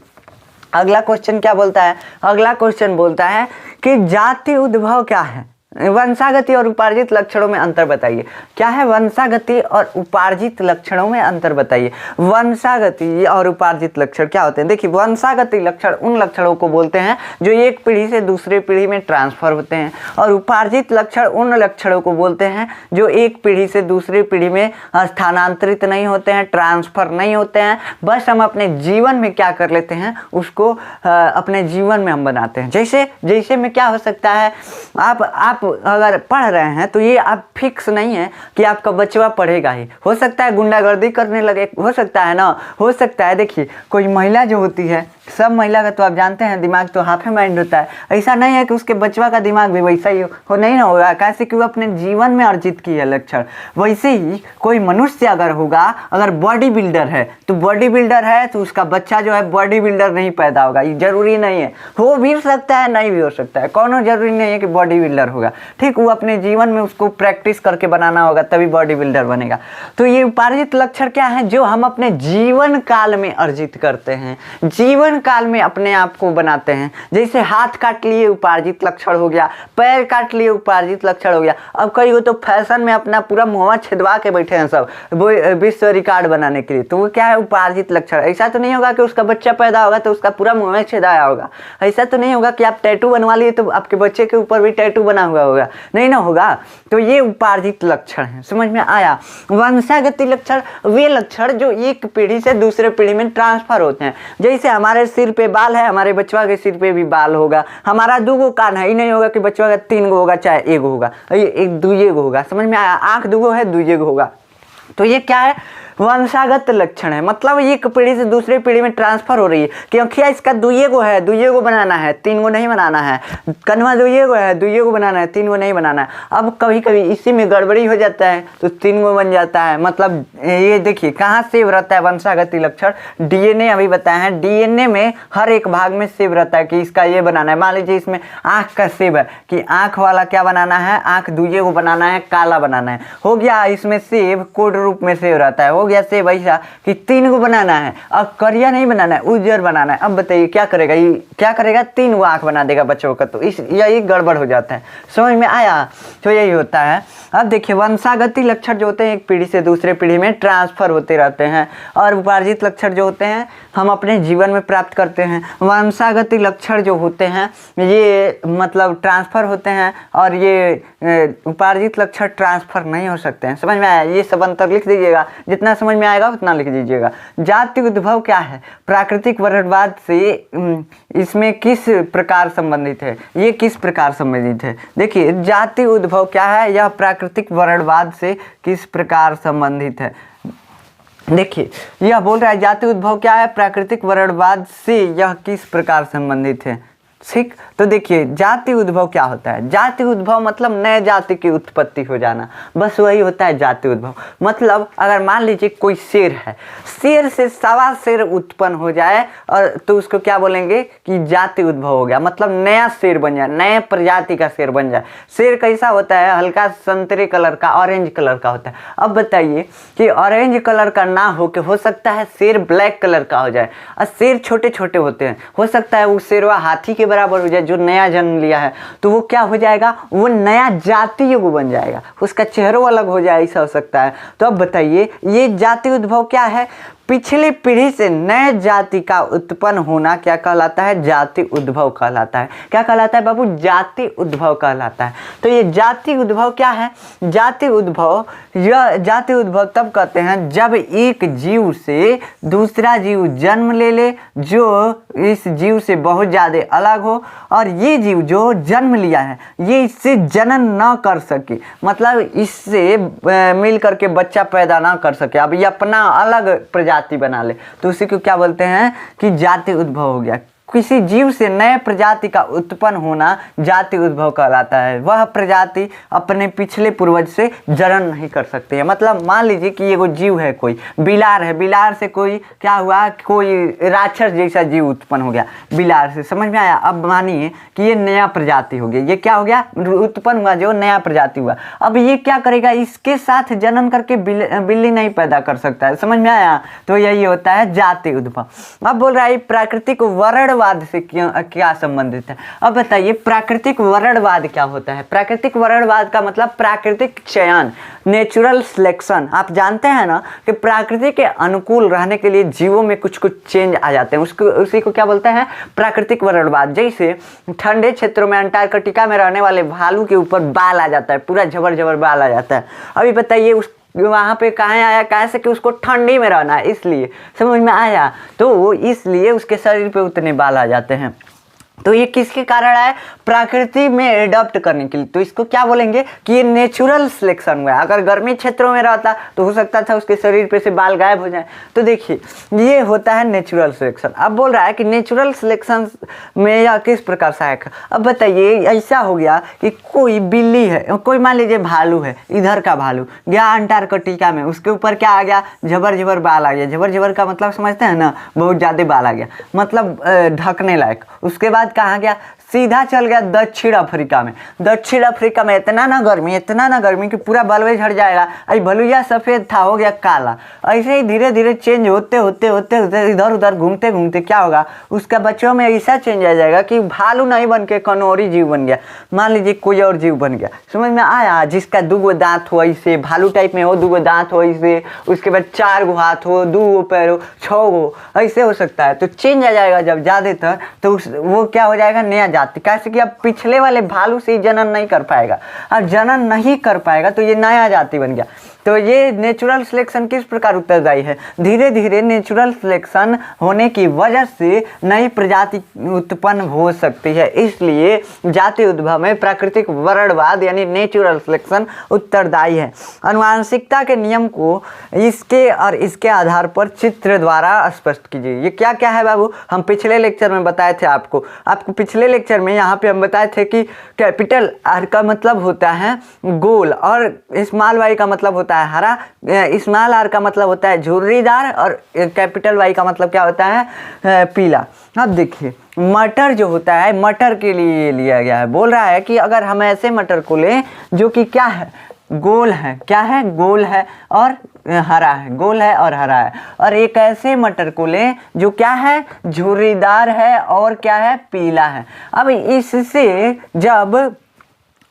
अगला क्वेश्चन क्या बोलता है, अगला क्वेश्चन बोलता है कि जाति उद्भव क्या है, वंशागति और उपार्जित लक्षणों में अंतर बताइए। क्या है वंशागति और उपार्जित लक्षणों में अंतर बताइए। वंशागति और उपार्जित लक्षण क्या होते हैं? देखिए, वंशागति लक्षण उन लक्षणों को बोलते हैं जो एक पीढ़ी से दूसरे पीढ़ी में ट्रांसफर होते हैं, और उपार्जित लक्षण उन लक्षणों को बोलते हैं जो एक पीढ़ी से दूसरी पीढ़ी में स्थानांतरित नहीं होते हैं, ट्रांसफर नहीं होते हैं, बस हम अपने जीवन में क्या कर लेते हैं उसको अपने जीवन में हम बनाते हैं। जैसे में क्या हो सकता है, आप अगर पढ़ रहे हैं तो ये आप फिक्स नहीं है कि आपका बचवा पढ़ेगा ही, हो सकता है गुंडागर्दी करने लगे, हो सकता है ना, हो सकता है। देखिए कोई महिला जो होती है, सब महिला का तो आप जानते हैं दिमाग तो हाफ माइंड होता है, ऐसा नहीं है कि उसके बचवा का दिमाग भी वैसा ही हो नहीं ना होगा, कैसे कि वो अपने जीवन में अर्जित की है लक्षण। वैसे ही कोई मनुष्य अगर होगा, अगर बॉडी बिल्डर है तो बॉडी बिल्डर है तो उसका बच्चा जो है बॉडी बिल्डर नहीं पैदा होगा, ये जरूरी नहीं है, हो भी सकता है नहीं भी हो सकता है, कोनो जरूरी नहीं है कि बॉडी बिल्डर होगा, ठीक। वो अपने जीवन में उसको प्रैक्टिस करके बनाना होगा तभी बॉडी बिल्डर बनेगा। तो ये उपार्जित लक्षण क्या है, जो हम अपने जीवन काल में अर्जित करते हैं, जीवन काल में अपने आप को बनाते हैं। जैसे हाथ काट लिए उपार्जित लक्षण हो गया, पैर काट लिए उपार्जित लक्षण हो गया। अब कई वो तो फैशन में अपना पूरा मुंह छिदवा के बैठे हैं सब, वो विश्व रिकॉर्ड बनाने के लिए, तो वो क्या है उपार्जित लक्षण। ऐसा तो नहीं होगा कि उसका बच्चा पैदा होगा तो उसका पूरा मुंह छिदाया होगा, ऐसा तो नहीं होगा कि आप टैटू बनवा लिए तो आपके बच्चे के ऊपर भी टैटू बना हुआ होगा, नहीं ना होगा। तो ये उपार्जित लक्षण है, समझ में आया। वंशागति लक्षण वे लक्षण जो एक पीढ़ी से दूसरे पीढ़ी में ट्रांसफर होते हैं। जैसे हमारे सिर पे बाल है, हमारे बचवा के सिर पे भी बाल होगा। हमारा 2 गो कान है, ही नहीं होगा कि बचवा का 3 गो होगा चाहे 1 गो होगा, एक 2 गो होगा, समझ में आया। आँख 2 गो है, 2 गो होगा। तो ये क्या है, वंशागत लक्षण है, मतलब एक पीढ़ी से दूसरी पीढ़ी में ट्रांसफर हो रही है कि अखिया इसका 2 गो है, 2 गो बनाना है, 3 गो नहीं बनाना है। कन्वा 2 गो है, 2 गो बनाना है, 3 गो नहीं बनाना है। अब कभी कभी इसी में गड़बड़ी हो जाता है तो 3 गो बन जाता है। मतलब ये देखिए कहाँ सेव रहता है वंशागति लक्षण, डीएनए अभी बताया है, डीएनए में हर एक भाग में सेव रहता है कि इसका ये बनाना है। मान लीजिए इसमें आँख का सेव है कि आँख वाला क्या बनाना है, आँख 2 गो बनाना है, काला बनाना है, हो गया। इसमें सेव कोड रूप में सेव रहता है, हो गया से वैसा कि 3 गो बनाना है, अब करिया नहीं बनाना है, उज्जर बनाना है। अब बताइए क्या करेगा, ये क्या करेगा, 3 गो आँख बना देगा बच्चों का, तो इस यही गड़बड़ हो जाता है, समझ में आया। तो यही होता है। अब देखिए वंशागति लक्षण जो होते हैं एक पीढ़ी से दूसरे पीढ़ी में ट्रांसफर होते रहते हैं, और उपार्जित लक्षण जो होते हैं हम अपने जीवन में प्राप्त करते हैं। वंशागति लक्षण जो होते हैं ये मतलब ट्रांसफर होते हैं, और ये उपार्जित लक्षण ट्रांसफर नहीं हो सकते हैं, समझ में आया। ये सब अंतर लिख दीजिएगा, जितना समझ में आएगा उतना लिख दीजिएगा। जाति उद्भव क्या है, प्राकृतिक वर्णवाद से इसमें किस प्रकार संबंधित है, ये किस प्रकार संबंधित है। देखिए जाति उद्भव क्या है, यह प्राकृतिक वर्णवाद से किस प्रकार संबंधित है। देखिए यह बोल रहा है जाति उद्भव क्या है, प्राकृतिक वर्णवाद से यह किस प्रकार संबंधित है, ठीक। तो देखिए जाति उद्भव क्या होता है, जाति उद्भव मतलब नए जाति की उत्पत्ति हो जाना, बस वही होता है जाति उद्भव। मतलब अगर मान लीजिए कोई शेर है, शेर से 1.25 शेर उत्पन्न हो जाए और तो उसको क्या बोलेंगे कि जाति उद्भव हो गया, मतलब नया शेर बन जाए, नए प्रजाति का शेर बन जाए। शेर कैसा होता है, हल्का संतरे कलर का, ऑरेंज कलर का होता है। अब बताइए कि ऑरेंज कलर का ना हो के हो सकता है शेर ब्लैक कलर का हो जाए, और शेर छोटे छोटे होते हैं, हो सकता है वो शेरवा हाथी के बराबर हो जाए जो नया जन्म लिया है, तो वो क्या हो जाएगा, वो नया जातीय वो बन जाएगा, उसका चेहरा अलग हो जाए, ऐसा हो सकता है। तो अब बताइए ये जाति उद्भव क्या है, पिछली पीढ़ी से नए जाति का उत्पन्न होना क्या कहलाता है, जाति उद्भव कहलाता है। क्या कहलाता है बाबू, जाति उद्भव कहलाता है। तो ये जाति उद्भव क्या है, जाति उद्भव, यह जाति उद्भव तब कहते हैं जब एक जीव से दूसरा जीव जन्म ले ले जो इस जीव से बहुत ज़्यादा अलग हो, और ये जीव जो जन्म लिया है ये इससे जनन न कर सके, मतलब इससे मिल करके बच्चा पैदा ना कर सके, अब ये अपना अलग प्रजाति बना ले, तो उसी को क्या बोलते हैं कि जाति उद्भव हो गया। किसी जीव से नए प्रजाति का उत्पन्न होना जाति उद्भव कहलाता है। वह प्रजाति अपने पिछले पूर्वज से जनन नहीं कर सकती है। मतलब मान लीजिए कि ये वो जीव है, कोई बिलार है, बिलार से कोई क्या हुआ, कोई राक्षस जैसा जीव उत्पन्न हो गया बिलार से, समझ में आया। अब मानिए कि ये नया प्रजाति हो गया, ये क्या हो गया, उत्पन्न हुआ जो नया प्रजाति हुआ। अब ये क्या करेगा, इसके साथ जनन करके बिल्ली नहीं पैदा कर सकता है, समझ में आया। तो यही होता है जाति उद्भव। अब बोल रहा है प्राकृतिक वर्ण वर्णवाद से क्या संबंधित है। अब बताइए प्राकृतिक वर्णवाद क्या होता है। प्राकृतिक वर्णवाद का मतलब प्राकृतिक चयन, नेचुरल सिलेक्शन। आप जानते हैं ना कि प्रकृति के अनुकूल रहने के लिए जीवों में कुछ कुछ चेंज आ जाते हैं, उसी को क्या बोलते हैं, प्राकृतिक वर्णवाद। जैसे ठंडे क्षेत्रों में अंटार्कटिका में रहने वाले भालू के ऊपर बाल आ जाता है, पूरा झबर बाल आ जाता है। अभी बताइए उस वहाँ पे कहाँ आया, कैसे कि उसको ठंडी में रहना है, इसलिए समझ में आया। तो इसलिए उसके शरीर पे उतने बाल आ जाते हैं। तो ये किसके कारण आया? प्रकृति में एडॉप्ट करने के लिए। तो इसको क्या बोलेंगे कि ये नेचुरल सिलेक्शन हुआ है। अगर गर्मी क्षेत्रों में रहता तो हो सकता था उसके शरीर पे से बाल गायब हो जाए। तो देखिए ये होता है नेचुरल सिलेक्शन। अब बोल रहा है कि नेचुरल सिलेक्शन में यह किस प्रकार सहायक है। अब बताइए ऐसा हो गया कि कोई बिल्ली है, कोई मान लीजिए भालू है, इधर का भालू गया अंटार्कटिका में, उसके ऊपर क्या आ गया? झबर झबर बाल आ गया। झबर झबर का मतलब समझते हैं ना, बहुत ज़्यादा बाल आ गया, मतलब ढकने लायक। उसके बाद कहाँ गया? सीधा चल गया दक्षिण अफ्रीका में। दक्षिण अफ्रीका में इतना ना गर्मी कि पूरा बालवे झड़ जाएगा। अरे भलुया सफ़ेद था, हो गया काला। ऐसे ही धीरे धीरे चेंज होते होते इधर उधर घूमते घूमते क्या होगा? उसका बच्चों में ऐसा चेंज आ जाएगा कि भालू नहीं बन के कनौरी जीव बन गया। मान लीजिए कोई और जीव बन गया, समझ में आया? जिसका 2 दांत हो ऐसे, भालू टाइप में हो, 2 दांत हो ऐसे, उसके बाद 4 हाथ हो, 2 पैर हो, 6 हो, ऐसे हो सकता है। तो चेंज आ जाएगा जब ज़्यादातर, तो वो क्या हो जाएगा? नया जाति। कैसे कि अब पिछले वाले भालू से जनन नहीं कर पाएगा, अब जनन नहीं कर पाएगा तो ये नया जाति बन गया। तो ये नेचुरल सिलेक्शन किस प्रकार उत्तरदायी है? धीरे धीरे नेचुरल सिलेक्शन होने की वजह से नई प्रजाति उत्पन्न हो सकती है। इसलिए जाति उद्भव में प्राकृतिक वर्णवाद यानी नेचुरल सिलेक्शन उत्तरदायी है। आनुवंशिकता के नियम को इसके और इसके आधार पर चित्र द्वारा स्पष्ट कीजिए। ये क्या क्या है बाबू? हम पिछले लेक्चर में बताए थे आपको पिछले लेक्चर में यहाँ पे हम बताए थे कि कैपिटल आर का मतलब होता है गोल और स्मॉल वाई का मतलब होता है हरा, स्मॉल आर का मतलब होता है झुर्रीदार और कैपिटल वाई का मतलब क्या होता है? पीला। अब देखिए मटर जो होता है, मटर के लिए लिया गया है। बोल रहा है कि अगर हम ऐसे मटर को लें जो कि क्या है? गोल है। क्या है? गोल है और हरा है। गोल है और हरा है। और एक ऐसे मटर को लें जो क्या है? झुर्रीदार है और क्या है? पीला है। अब इससे जब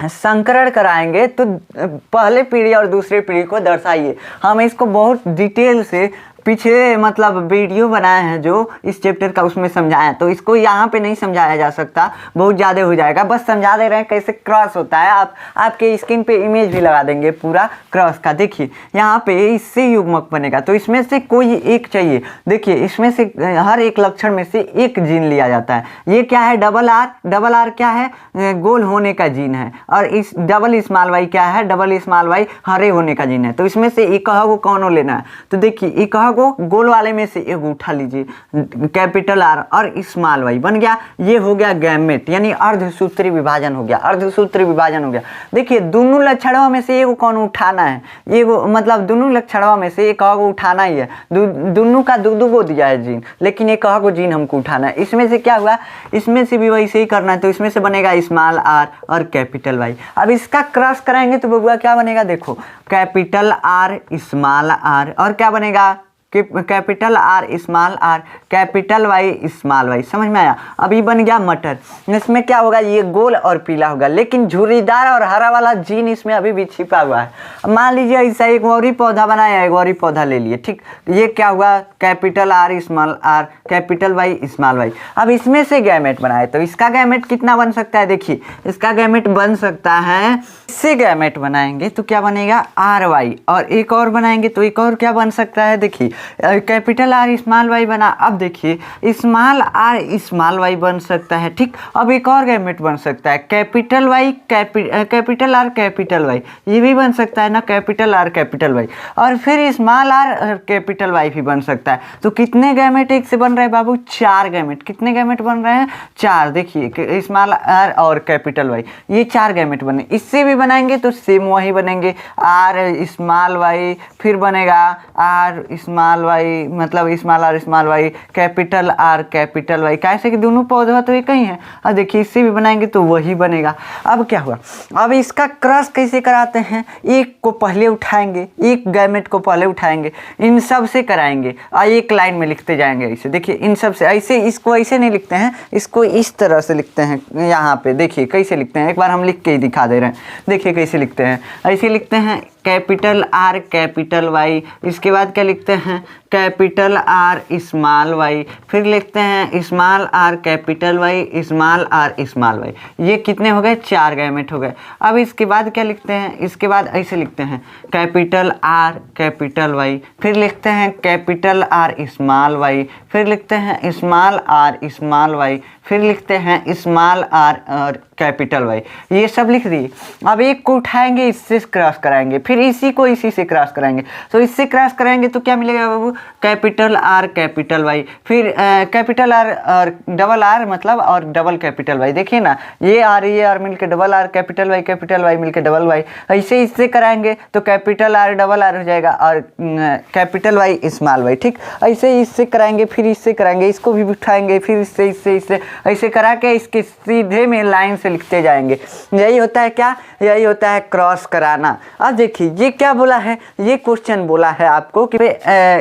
संकरण कराएंगे तो पहले पीढ़ी और दूसरी पीढ़ी को दर्शाइए। हम इसको बहुत डिटेल से पीछे मतलब वीडियो बनाए हैं जो इस चैप्टर का, उसमें समझाया, तो इसको यहाँ पे नहीं समझाया जा सकता, बहुत ज़्यादा हो जाएगा। बस समझा दे रहे हैं कैसे क्रॉस होता है। आप आपके स्क्रीन पे इमेज भी लगा देंगे पूरा क्रॉस का। देखिए यहाँ पे इससे युग्मक बनेगा, तो इसमें से कोई एक चाहिए। देखिए इसमें से हर एक लक्षण में से एक जीन लिया जाता है। ये क्या है? Double R. डबल आर क्या है? गोल होने का जीन है। और इस डबल स्मॉल वाई क्या है? डबल स्मॉल वाई हरे होने का जीन है। तो इसमें से एक को कौन लेना है? तो देखिए एक को गोल वाले में से एक उठा लीजिए, कैपिटल आर और स्मॉल वाई बन गया। ये हो गया गैमेट यानी अर्धसूत्री विभाजन हो गया। अर्धसूत्री विभाजन हो गया। देखिए दोनों लक्षणों में से एक कौन उठाना है? ये मतलब दोनों लक्षणों में से एक को उठाना ही है। दोनों का दो को दिया है जीन, लेकिन एक को जीन हमको उठाना है। इसमें से क्या हुआ? इसमें से भी वैसे ही करना है। तो इसमें से बनेगा स्मॉल आर और कैपिटल वाई। अब इसका क्रॉस कराएंगे तो बबुआ क्या बनेगा? देखो कैपिटल आर स्मॉल आर और क्या बनेगा? Capital R small R capital Y small Y. समझ में आया? अभी बन गया मटर। इसमें क्या होगा? ये गोल और पीला होगा, लेकिन झुर्रीदार और हरा वाला जीन इसमें अभी भी छिपा हुआ है। मान लीजिए ऐसा एक और ही पौधा बनाया, एक और ही पौधा ले लिए, ठीक। ये क्या हुआ? Capital R small R capital Y small Y. अब इसमें से गैमेट बनाए तो इसका गैमेट कितना बन सकता है? देखिए इसका गैमेट बन सकता है, इससे गैमेट बनाएंगे तो क्या बनेगा? R Y. और एक और बनाएंगे तो एक और क्या बन सकता है? देखिए कैपिटल आर स्मॉल वाई बना। अब देखिए स्मॉल आर स्मॉल वाई बन सकता है, ठीक। अब एक और गैमेट बन सकता है capital Y capital R capital Y, ये भी बन सकता है ना, कैपिटल आर कैपिटल वाई। और फिर स्मॉल आर कैपिटल वाई भी बन सकता है। तो कितने गैमेट एक से बन रहे हैं बाबू? 4 गैमेट। कितने गैमेट बन रहे हैं? 4। देखिए स्मॉल आर और कैपिटल वाई, ये 4 गैमेट बने। इससे भी बनाएंगे तो सेम वही बनेंगे, आर स्मॉल वाई, फिर बनेगा आर स्मॉल वाई, मतलब small R small Y capital R capital Y. कैसे कि दोनों पौधा तो एक ही है। और देखिए इससे भी बनाएंगे तो वही बनेगा। अब क्या हुआ? अब इसका क्रॉस कैसे कराते हैं? एक को पहले उठाएंगे, एक गैमेट को पहले उठाएंगे, इन सब से कराएंगे और एक लाइन में लिखते जाएंगे ऐसे। देखिए इन सब से ऐसे, इसको ऐसे नहीं लिखते हैं, इसको इस तरह से लिखते हैं। यहाँ पे देखिए कैसे लिखते हैं, एक बार हम लिख के ही दिखा दे रहे हैं। देखिए कैसे लिखते हैं, ऐसे लिखते हैं कैपिटल आर कैपिटल वाई। इसके बाद क्या लिखते हैं? कैपिटल आर स्मॉल वाई, फिर लिखते हैं small R capital Y, small R small Y. ये कितने हो गए? 4 गैमेट हो गए। अब इसके बाद क्या लिखते हैं? इसके बाद ऐसे लिखते हैं कैपिटल आर कैपिटल वाई, फिर लिखते हैं कैपिटल आर स्मॉल वाई, फिर लिखते हैं स्मॉल आर स्मॉल वाई, फिर लिखते हैं स्मॉल आर और कैपिटल वाई। ये सब लिख दिए। अब एक को उठाएंगे, इससे क्रॉस कराएंगे, फिर इसी को इसी से क्रॉस कराएंगे। तो इससे क्रॉस कराएंगे तो क्या मिलेगा बाबू? कैपिटल आर कैपिटल वाई, फिर कैपिटल आर और डबल आर मतलब और डबल कैपिटल वाई। देखिए ना, ये आर मिलकर डबल आर, कैपिटल वाई मिलकर डबल वाई। ऐसे इससे कराएंगे तो कैपिटल आर डबल आर हो जाएगा और कैपिटल वाई स्मॉल वाई। ठीक, ऐसे इससे कराएंगे, फिर इससे कराएंगे, इसको भी उठाएंगे, फिर इससे इससे इससे ऐसे करा के इसके सीधे में लाइन से लिखते जाएंगे। यही होता है क्या? यही होता है क्रॉस कराना। अब देखिए ये क्या बोला है, ये क्वेश्चन बोला है आपको कि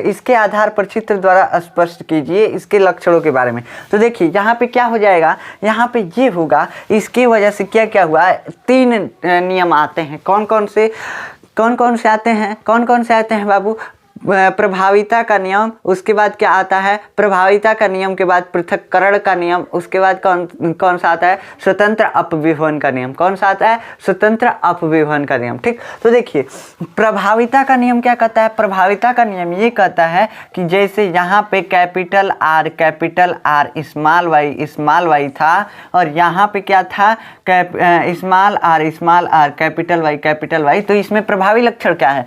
इसके आधार पर चित्र द्वारा स्पष्ट कीजिए इसके लक्षणों के बारे में। तो देखिए यहाँ पे क्या हो जाएगा, यहाँ पे ये होगा, इसकी वजह से क्या क्या हुआ, 3 नियम आते हैं। कौन कौन से आते हैं? कौन कौन से आते हैं बाबू? प्रभाविता का नियम, उसके बाद क्या आता है? प्रभाविता का नियम के बाद पृथक्करण का नियम, उसके बाद कौन सा आता है? स्वतंत्र अपविभवन का नियम। कौन सा आता है? स्वतंत्र अपविभवन का नियम। ठीक, तो देखिए प्रभाविता का नियम क्या कहता है? प्रभाविता का नियम ये कहता है कि जैसे यहाँ पे कैपिटल आर स्मॉल वाई था और यहाँ पे क्या था? Small R capital Y. तो इसमें प्रभावी लक्षण क्या है?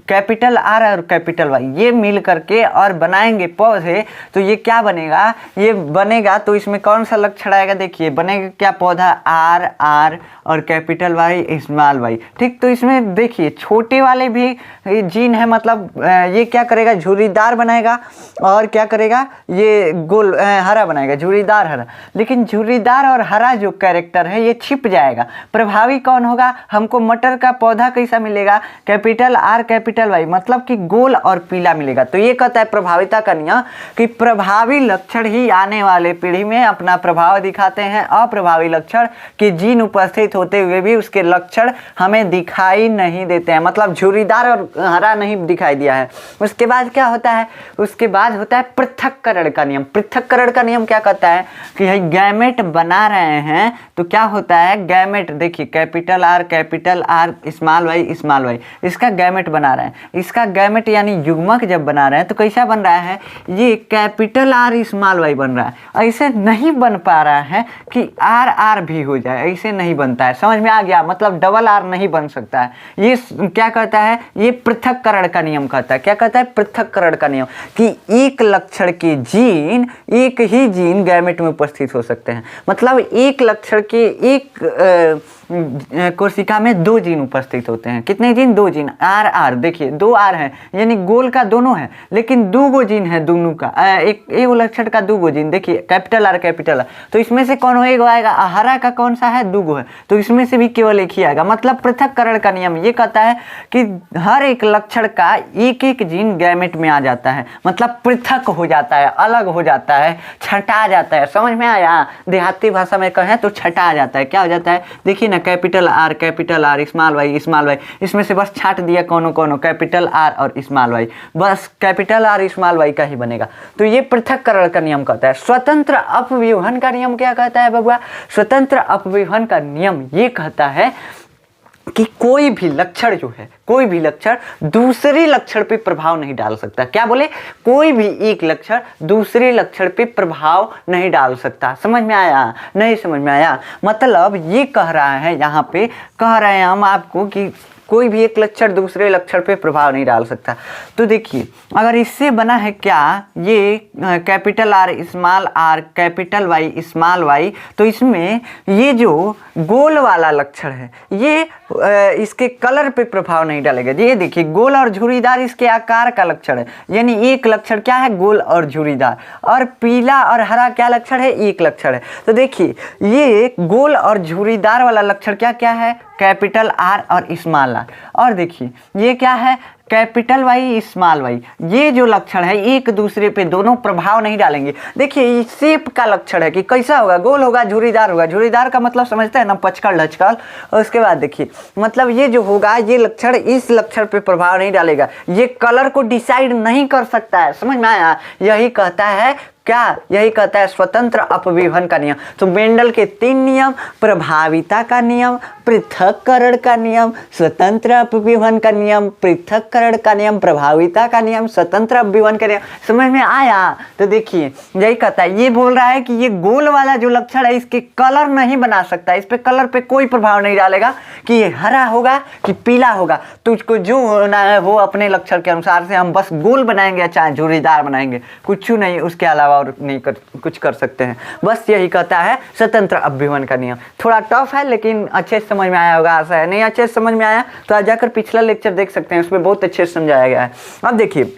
कैपिटल आर और कैपिटल वाई ये मिल करके और बनाएंगे पौधे, तो ये क्या बनेगा? ये बनेगा तो इसमें कौन सा लक्षण आएगा? देखिए बनेगा क्या पौधा? आर और कैपिटल वाई स्मॉल वाई। ठीक, तो इसमें देखिए छोटे वाले भी जीन है, मतलब ये क्या करेगा? झुर्रीदार बनाएगा और क्या करेगा? ये गोल हरा बनाएगा, झुर्रीदार हरा। लेकिन झुर्रीदार और हरा जो कैरेक्टर है ये छिप जाएगा। प्रभावी कौन होगा? हमको मटर का पौधा कैसा मिलेगा? कैपिटल आर कैपिटल वाई, मतलब कि गोल और पीला मिलेगा। तो ये कहता है प्रभाविता का नियम कि प्रभावी लक्षण ही आने वाले पीढ़ी में अपना प्रभाव दिखाते हैं। अप्रभावी लक्षण के जीन उपस्थित होते हुए भी उसके लक्षण हमें दिखाई नहीं देते हैं, मतलब झुर्रीदार और हरा नहीं दिखाई दिया है। उसके बाद क्या होता है? उसके बाद होता है पृथक्करण का नियम। पृथक्करण का नियम क्या कहता है कि गैमेट बना रहे हैं तो क्या होता है? गैमेट देखिए कैपिटल आर स्मॉल वाई, इसका गैमेट बना रहे हैं। इसका गैमेट यानी युग्मक जब बना रहे हैं तो कैसा बन रहा है? ये कैपिटल आर स्मॉल वाई बन रहा है। ऐसे नहीं बन पा रहा है कि आर भी हो जाए, ऐसे नहीं बनता है। समझ में आ गया? मतलब डबल आर नहीं बन सकता है। ये क्या कहता है? ये पृथक्करण का नियम कहता है। क्या कहता है? पृथक्करण का नियम कि एक लक्षण के जीन, एक ही जीन गैमेट में उपस्थित हो सकते हैं। मतलब एक लक्षण के एक कोशिका में 2 जीन उपस्थित होते हैं। कितने जीन? 2 जीन। आर देखिए 2 आर हैं, यानी गोल का दोनों है, लेकिन 2 जीन है दोनों का। एक लक्षण का 2 जीन। देखिए कैपिटल आर तो इसमें से कौन होएगा? आएगा हरा का कौन सा है? 2 है, तो इसमें से भी केवल एक ही आएगा। मतलब पृथक्करण का नियम ये कहता है कि हर एक लक्षण का एक जीन गैमेट में आ जाता है, मतलब पृथक हो जाता है, अलग हो जाता है, छटा जाता है। समझ में आया? देहाती भाषा में कहें तो छटा जाता है। क्या हो जाता है? देखिए कैपिटल आर स्मॉल वाई, इसमें से बस छाट दिया कोनो कैपिटल आर और स्मॉल वाई, बस कैपिटल आर स्मॉल वाई का ही बनेगा। तो ये पृथक्करण का नियम कहता है। स्वतंत्र अपविभवन का नियम क्या कहता है बबुआ? स्वतंत्र अपविभवन का नियम ये कहता है कि कोई भी लक्षण जो है, कोई भी लक्षण दूसरे लक्षण पे प्रभाव नहीं डाल सकता। क्या बोले? कोई भी एक लक्षण दूसरे लक्षण पे प्रभाव नहीं डाल सकता। समझ में आया? नहीं समझ में आया? मतलब ये कह रहा है, यहाँ पे कह रहे हैं हम आपको कि कोई भी एक लक्षण दूसरे लक्षण पे प्रभाव नहीं डाल सकता। तो देखिए अगर इससे बना है क्या? ये capital R capital Y small Y, तो इसमें ये जो गोल वाला लक्षण है ये इसके कलर पे प्रभाव नहीं डालेगा। ये देखिए गोल और झुर्रीदार इसके आकार का लक्षण है, यानी एक लक्षण क्या है? गोल और झुर्रीदार। और पीला और हरा क्या लक्षण है? एक लक्षण है। तो देखिए ये गोल और झुर्रीदार वाला लक्षण क्या क्या है? कैपिटल आर और स्मॉल आर। और देखिए ये क्या है, कैपिटल वाई स्मॉल वाई, ये जो लक्षण है एक दूसरे पे दोनों प्रभाव नहीं डालेंगे। देखिए ये शेप का लक्षण है कि कैसा होगा, गोल होगा, झुर्रीदार होगा। झुर्रीदार का मतलब समझते हैं ना, पचकल ढचकल। और उसके बाद देखिए मतलब ये जो होगा, ये लक्षण इस लक्षण पे प्रभाव नहीं डालेगा, ये कलर को डिसाइड नहीं कर सकता है। समझ में आया? यही कहता है क्या, यही कहता है स्वतंत्र अपविभन का नियम। तो मेंडल के 3 नियम, प्रभाविता का नियम, पृथक्करण का नियम, स्वतंत्र अपविभन का नियम, पृथक्करण का नियम, प्रभाविता का नियम, स्वतंत्र अपविभन का नियम। समझ में आया? तो देखिए यही कहता है, ये बोल रहा है कि ये गोल वाला जो लक्षण है इसके कलर नहीं बना सकता, इस पे कलर पे कोई प्रभाव नहीं डालेगा कि ये हरा होगा कि पीला होगा। तुझको जो होना है वो अपने लक्षण के अनुसार से हम बस गोल बनाएंगे, चाहे झुर्रीदार बनाएंगे, कुछ नहीं, उसके अलावा और नहीं कुछ कर सकते हैं। बस यही कहता है स्वतंत्र अपविभन का नियम। थोड़ा टफ है लेकिन अच्छे से समझ में आया होगा, आशा है। नहीं अच्छे से समझ में आया तो आज जाकर पिछला लेक्चर देख सकते हैं, उसमें बहुत अच्छे से समझाया गया है। अब देखिए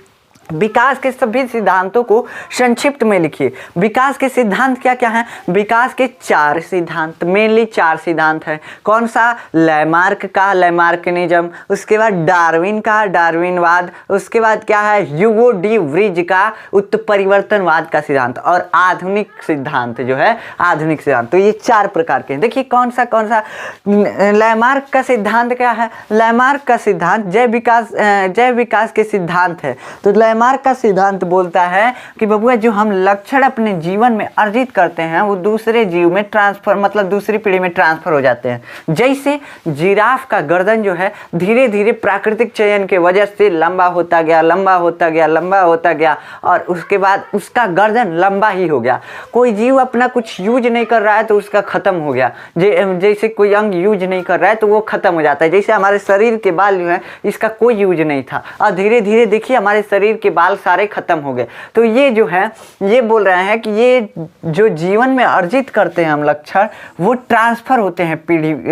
विकास के सभी सिद्धांतों को संक्षिप्त में लिखिए। विकास के सिद्धांत क्या क्या हैं? विकास के 4 सिद्धांत, मेनली 4 सिद्धांत हैं। कौन सा? लैमार्क का लैमार्किनिज्म, उसके बाद डार्विन का डार्विनवाद, उसके बाद क्या है ह्यूगो डी व्रिज का उत्परिवर्तनवाद का सिद्धांत, और आधुनिक सिद्धांत जो है आधुनिक सिद्धांत। तो ये 4 प्रकार के हैं। देखिए कौन सा लैमार्क का सिद्धांत क्या है? लैमार्क का सिद्धांत जैव विकास के सिद्धांत है। तो लैमार्क का सिद्धांत बोलता है कि बबुआ जो हम लक्षण अपने जीवन में अर्जित करते हैं वो दूसरे जीव में ट्रांसफर, मतलब दूसरी पीढ़ी में ट्रांसफर हो जाते हैं। जैसे जिराफ का गर्दन जो है धीरे धीरे प्राकृतिक चयन के वजह से लंबा होता गया, लंबा होता गया, लंबा होता गया, और उसके बाद उसका गर्दन लंबा ही हो गया। कोई जीव अपना कुछ यूज नहीं कर रहा है तो उसका खत्म हो गया। जैसे कोई अंग यूज नहीं कर रहा है तो वो खत्म हो जाता है। जैसे हमारे शरीर के बाल जो है इसका कोई यूज नहीं था, और धीरे धीरे देखिए हमारे शरीर के बाल सारे खत्म हो गए। तो ये जो है ये बोल रहे हैं कि ये जो जीवन में अर्जित करते हैं हम लक्षण, वो ट्रांसफर होते हैं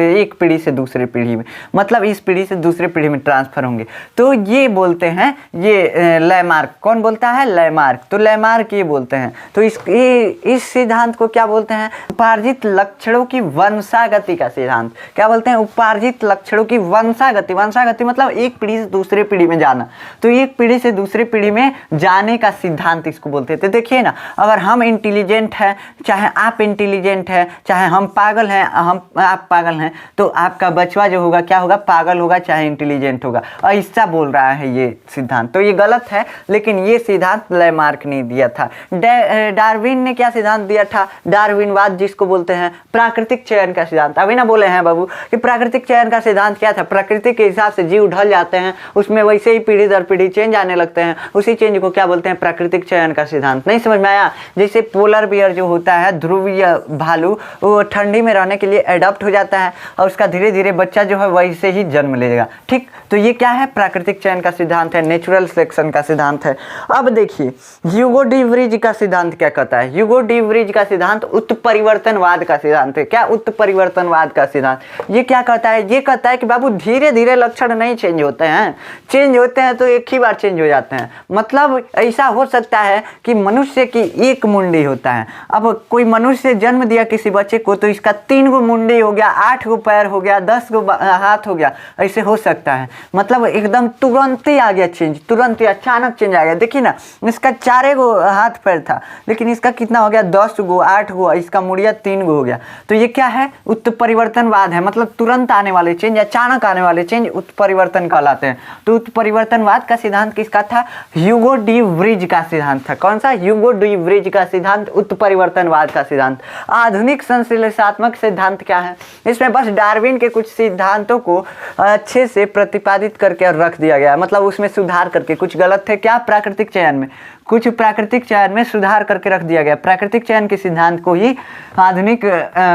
एक पीढ़ी से दूसरे पीढ़ी में, मतलब इस पीढ़ी से दूसरे पीढ़ी में ट्रांसफर होंगे। तो ये बोलते हैं, ये लैमार्क। कौन बोलता है? लैमार्क। तो लैमार्क ये बोलते हैं। तो इस सिद्धांत को क्या बोलते हैं? उपार्जित लक्षणों की वंशागति का सिद्धांत। क्या बोलते हैं? उपार्जित लक्षणों की वंशागति। वंशागति मतलब एक पीढ़ी से दूसरे पीढ़ी में जाना। तो एक पीढ़ी से दूसरे पीढ़ी में जाने का सिद्धांत इसको बोलते हैं। तो देखिए ना, अगर हम इंटेलिजेंट हैं, चाहे आप इंटेलिजेंट हैं, चाहे हम पागल हैं, आप पागल हैं, तो आपका बचवा जो होगा क्या होगा? पागल होगा, चाहे इंटेलिजेंट होगा। और ऐसा बोल रहा है ये सिद्धांत। तो ये गलत है, लेकिन ये सिद्धांत लैमार्क ने दिया था। डार्विन ने क्या सिद्धांत दिया था? डार्विनवाद, जिसको बोलते हैं प्राकृतिक चयन का सिद्धांत। अभी ना बोले हैं बाबू कि प्राकृतिक चयन का सिद्धांत क्या था? प्रकृति के हिसाब से जीव ढल जाते हैं, उसमें वैसे ही पीढ़ी दर पीढ़ी चेंज आने लगते हैं, उसी चेंज को क्या बोलते हैं? प्राकृतिक चयन का सिद्धांत। नहीं समझ में आया? जैसे पोलर बियर जो होता है, ध्रुवीय भालू, वो ठंडी में रहने के लिए एडॉप्ट हो जाता है और उसका धीरे धीरे बच्चा जो है वैसे ही जन्म लेगा। ठीक, तो ये क्या है? प्राकृतिक चयन का सिद्धांत है, नेचुरल सिलेक्शन का सिद्धांत है। अब देखिए ह्यूगो डी व्रिज का सिद्धांत क्या कहता है? ह्यूगो डी व्रिज का सिद्धांत उत्परिवर्तनवाद का सिद्धांत है। क्या? उत्परिवर्तनवाद का सिद्धांत। ये क्या कहता है? ये कहता है कि बाबू धीरे धीरे लक्षण नहीं चेंज होते हैं, चेंज होते हैं तो एक ही बार चेंज हो जाते हैं। मतलब ऐसा हो सकता है कि मनुष्य की एक मुंडी होता है। अब कोई मनुष्य जन्म दिया किसी बच्चे को तो इसका 3 गो मुंडी हो गया, 8 गो पैर हो गया, 10 गो हाथ हो गया, ऐसे हो सकता है। मतलब एकदम तुरंत ही आ गया चेंज, तुरंत ही अचानक चेंज आ गया। देखिए ना, इसका 4 गो हाथ पैर था, लेकिन इसका कितना हो गया? 10 गो, 8 गो, इसका मुड़िया 3 गो हो गया। तो ये क्या है? उत्परिवर्तनवाद है। मतलब तुरंत आने वाले चेंज, अचानक आने वाले चेंज उत्परिवर्तन कहलाते हैं। तो उत्परिवर्तनवाद का सिद्धांत किसका था? ह्यूगो डी व्रिज का सिद्धांत था। कौन सा? ह्यूगो डी व्रिज का सिद्धांत, उत्परिवर्तनवाद का सिद्धांत। आधुनिक संश्लेषणात्मक सिद्धांत क्या है? इसमें बस डार्विन के कुछ सिद्धांतों को अच्छे से प्रतिपादित करके रख दिया गया, मतलब उसमें सुधार करके। कुछ गलत थे क्या? प्राकृतिक चयन में, कुछ प्राकृतिक चयन में सुधार करके रख दिया गया। प्राकृतिक चयन के सिद्धांत को ही आधुनिक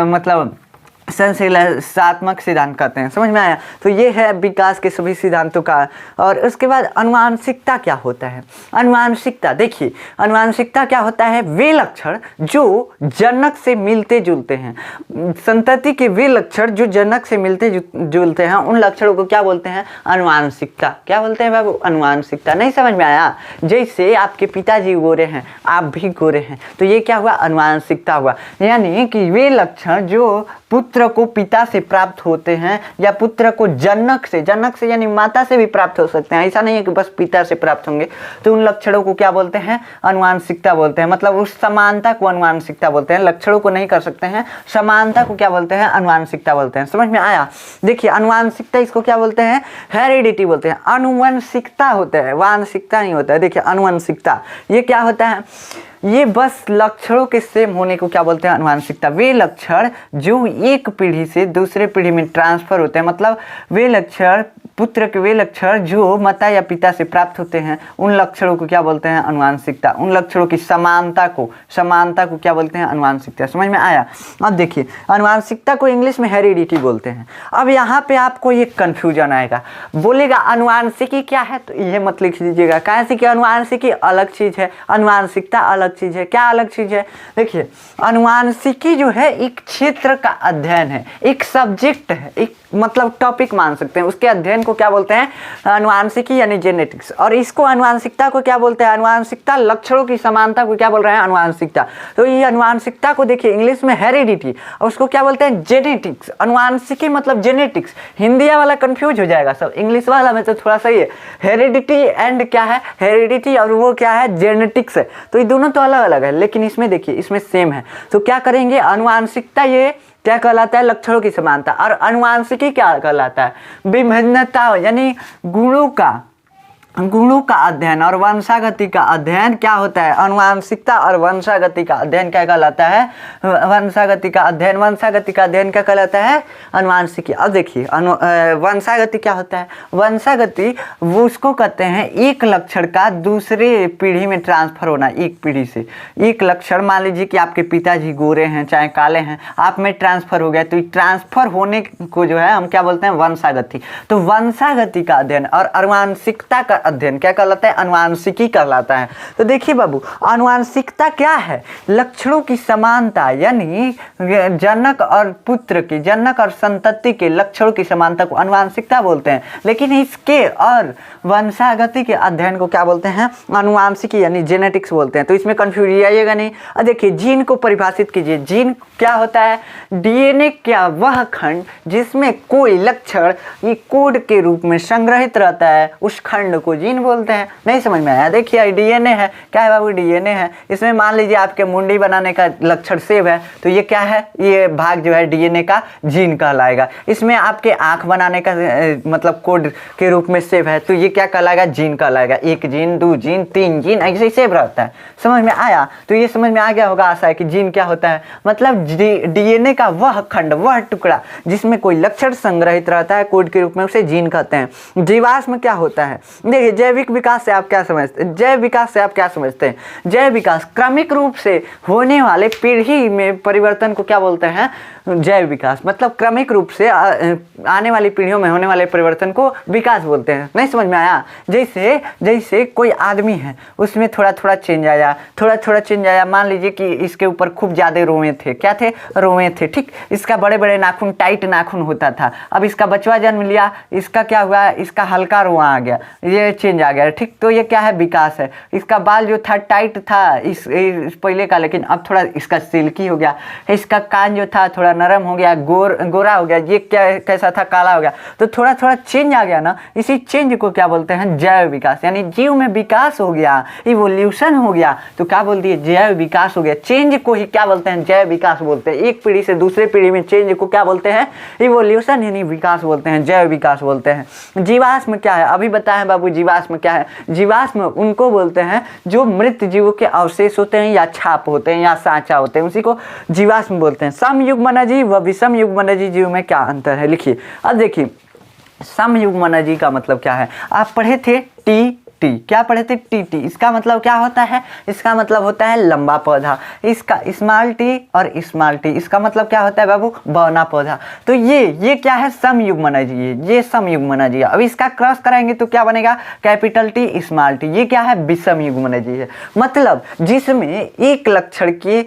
मतलब संश्लेषणात्मक सिद्धांत कहते हैं। समझ में आया? तो ये है विकास के सभी सिद्धांतों का। और उसके बाद अनुवांशिकता क्या होता है? अनुवांशिकता, देखिए अनुवांशिकता क्या होता है? वे लक्षण जो जनक से मिलते जुलते हैं, संतति के वे लक्षण जो जनक से मिलते जुलते हैं, उन लक्षणों को क्या बोलते हैं? अनुवांशिकता। क्या बोलते हैं बाबू? अनुवांशिकता। नहीं समझ में आया? जैसे आपके पिताजी गोरे हैं, आप भी गोरे हैं, तो ये क्या हुआ? अनुवांशिकता हुआ। यानी कि वे लक्षण जो पुत्र को पिता से प्राप्त होते हैं या पुत्र को जनक से यानी माता से भी प्राप्त हो सकते हैं। ऐसा नहीं है कि बस पिता से प्राप्त होंगे। तो उन लक्षणों को क्या बोलते हैं? अनुवांशिकता बोलते हैं। मतलब उस समानता को अनुवांशिकता बोलते हैं, लक्षणों को नहीं कर सकते हैं। समानता को क्या बोलते हैं? अनुवांशिकता बोलते हैं। समझ में आया? देखिए अनुवांशिकता इसको क्या बोलते हैं? हेरिडिटी बोलते हैं। अनुवंशिकता होता है, वांशिकता नहीं होता है। देखिए अनुवंशिकता ये क्या होता है? ये बस लक्षणों के सेम होने को क्या बोलते हैं? अनुवांशिकता। वे लक्षण जो एक पीढ़ी से दूसरे पीढ़ी में ट्रांसफर होते हैं, मतलब वे लक्षण पुत्र के वे लक्षण जो माता या पिता से प्राप्त होते हैं, उन लक्षणों को क्या बोलते हैं? अनुवांशिकता। उन लक्षणों की समानता को क्या बोलते हैं? अनुवांशिकता। समझ में आया? अब देखिए अनुवांशिकता को इंग्लिश में हेरिडिटी बोलते हैं। अब यहाँ पे आपको ये कंफ्यूजन आएगा, बोलेगा अनुवांशिकी क्या है? तो ये मत लिख लीजिएगा, कैसे कि अनुवांशिकी अलग चीज़ है, अनुवांशिकता अलग चीज़ है। क्या अलग चीज़ है? देखिए अनुवांशिकी जो है एक क्षेत्र का अध्ययन है, एक सब्जेक्ट है, एक मतलब टॉपिक मान सकते हैं। उसके अध्ययन को क्या बोलते हैं? अनुवांशिकी यानी जेनेटिक्स। और इसको अनुवांशिकता को क्या बोलते हैं? अनुवांशिकता। लक्षणों की समानता को क्या बोल रहे हैं? अनुवांशिकता। तो ये अनुवांशिकता को देखिए इंग्लिश में हेरिडिटी और उसको क्या बोलते हैं? जेनेटिक्स। अनुवांशिकी मतलब जेनेटिक्स। हिंदी वाला कंफ्यूज हो जाएगा सब, इंग्लिश वाला में तो थोड़ा सही है। हेरिडिटी एंड क्या है? हेरिडिटी और वो क्या है? जेनेटिक्स है। तो ये दोनों तो अलग अलग है, लेकिन इसमें देखिए इसमें सेम है। तो क्या करेंगे? अनुवांशिकता ये क्या कहलाता है? लक्षणों की समानता। और अनुवांशिकी क्या कहलाता है? विभिन्नता यानी गुणों का अध्ययन और वंशागति का अध्ययन क्या होता है? अनुवांशिकता और वंशागति का अध्ययन क्या कहलाता है? वंशागति का अध्ययन क्या कहलाता है? अनुवांशिकी। अब देखिए वंशागति क्या होता है? वंशागति वो उसको कहते हैं एक लक्षण का दूसरे पीढ़ी में ट्रांसफर होना। एक पीढ़ी से एक लक्षण, मान लीजिए कि आपके पिताजी गोरे हैं चाहे काले हैं, आप में ट्रांसफर हो गया, तो ट्रांसफर होने को जो है हम क्या बोलते हैं? वंशागति। तो वंशागति का अध्ययन और अनुवांशिकता का अध्ययन क्या कहलाता है? अनुवांशिकी कहलाता है। तो देखिए बाबू अनुवांशिकता क्या है? लक्षणों की समानता यानी जनक और पुत्र की, जनक और संतति के लक्षणों की समानता को अनुवांशिकता बोलते हैं। लेकिन इसके और वंशागति के अध्ययन को क्या बोलते हैं? अनुवांशिकी यानी जेनेटिक्स बोलते हैं। तो इसमें कंफ्यूजन आइएगा नहीं। और देखिए जीन को परिभाषित कीजिए। जीन क्या होता है? डीएनए क्या वह खंड जिसमें कोई लक्षण ये कोड के रूप में संग्रहित रहता है, उस खंड को जीन बोलते हैं। नहीं समझ में आया? देखिए डीएनए है, क्या है बाबू? डीएनए है। इसमें मान लीजिए आपके मुंडी बनाने का लक्षण सेव है, तो ये क्या है? ये भाग जो है डीएनए का जीन कहलाएगा। इसमें आपके आंख बनाने का मतलब कोड के रूप में सेव है, तो ये क्या कहलाएगा? जीन कहलाएगा। 1 जीन 2 जीन 3 जीन ऐसे ही सेव रहता है। समझ में आया? तो ये समझ में आ गया होगा आशा है कि जीन क्या होता है। मतलब डीएनए का वह खंड, वह टुकड़ा जिसमें कोई लक्षण संग्रहित रहता है कोड के रूप में, उसे जीन कहते हैं। जीवाश्म क्या होता है? देखिए जैविक विकास से आप क्या समझते हैं? जैव विकास से आप क्या समझते हैं? जैव विकास क्रमिक रूप से होने वाले पीढ़ी में परिवर्तन को क्या बोलते हैं? जैव विकास। मतलब क्रमिक रूप से आने वाली पीढ़ियों में होने वाले परिवर्तन को विकास बोलते हैं। नहीं समझ में आया? जैसे कोई आदमी है, उसमें थोड़ा थोड़ा चेंज आया, मान लीजिए कि इसके ऊपर खूब ज़्यादा रोए थे। क्या थे? रोए थे। ठीक, इसका बड़े बड़े नाखून, टाइट नाखून होता था। अब इसका बचवा जन्म लिया, इसका क्या हुआ? इसका हल्का रोआ आ गया, ये चेंज आ गया। ठीक, तो ये क्या है? विकास है। इसका बाल जो था टाइट था इस पहले का, लेकिन अब थोड़ा इसका सिल्की हो गया। इसका कान जो था थोड़ा नरम हो गया, गोरा हो गया। ये क्या कैसा था? काला हो गया। तो थोड़ा थोड़ा चेंज आ गया ना, इसी चेंज को क्या बोलते हैं? जैव विकास। यानी जीव में विकास हो गया, इवोल्यूशन हो गया, तो क्या बोल दिए? जैव विकास हो गया। चेंज को ही क्या बोलते हैं? जैव विकास बोलते हैं। एक पीढ़ी से दूसरे पीढ़ी में चेंज को क्या बोलते हैं? इवोल्यूशन यानी विकास बोलते हैं, जैव विकास बोलते हैं। जीवाश्म क्या है? अभी बताएं बाबू जीवाश्म क्या है? जीवाश्म उनको बोलते हैं जो मृत जीवों के अवशेष होते हैं या छाप होते हैं या सांचा होते हैं, उसी को जीवाश्म बोलते हैं। समयुग्मनजीव व विषमयुग्मनजीव जीव में क्या अंतर है? लिखिए। अब देखिए समयुग्मनजीव का मतलब क्या है? आप पढ़े थे टी। क्या पढ़े थे? टी। इसका मतलब क्या होता है? इसका मतलब होता है लंबा पौधा। इसका स्मॉल टी और स्मॉल टी, इसका मतलब क्या होता है बाबू? बौना पौधा। तो ये क्या है? समयुग्मनजीव। ये समयुग्मनजीव। अब इसका क्रॉस कराएंगे तो क्या बनेगा? Capital T small T. ये क्या है? विषमयुग्मनजीव है। मतलब जिसमें एक लक्षण के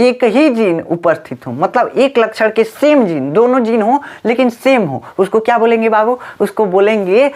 एक ही जीन उपस्थित हो, मतलब एक लक्षण के सेम जीन, दोनों जीन हो लेकिन सेम हो, उसको क्या बोलेंगे बाबू? उसको बोलेंगे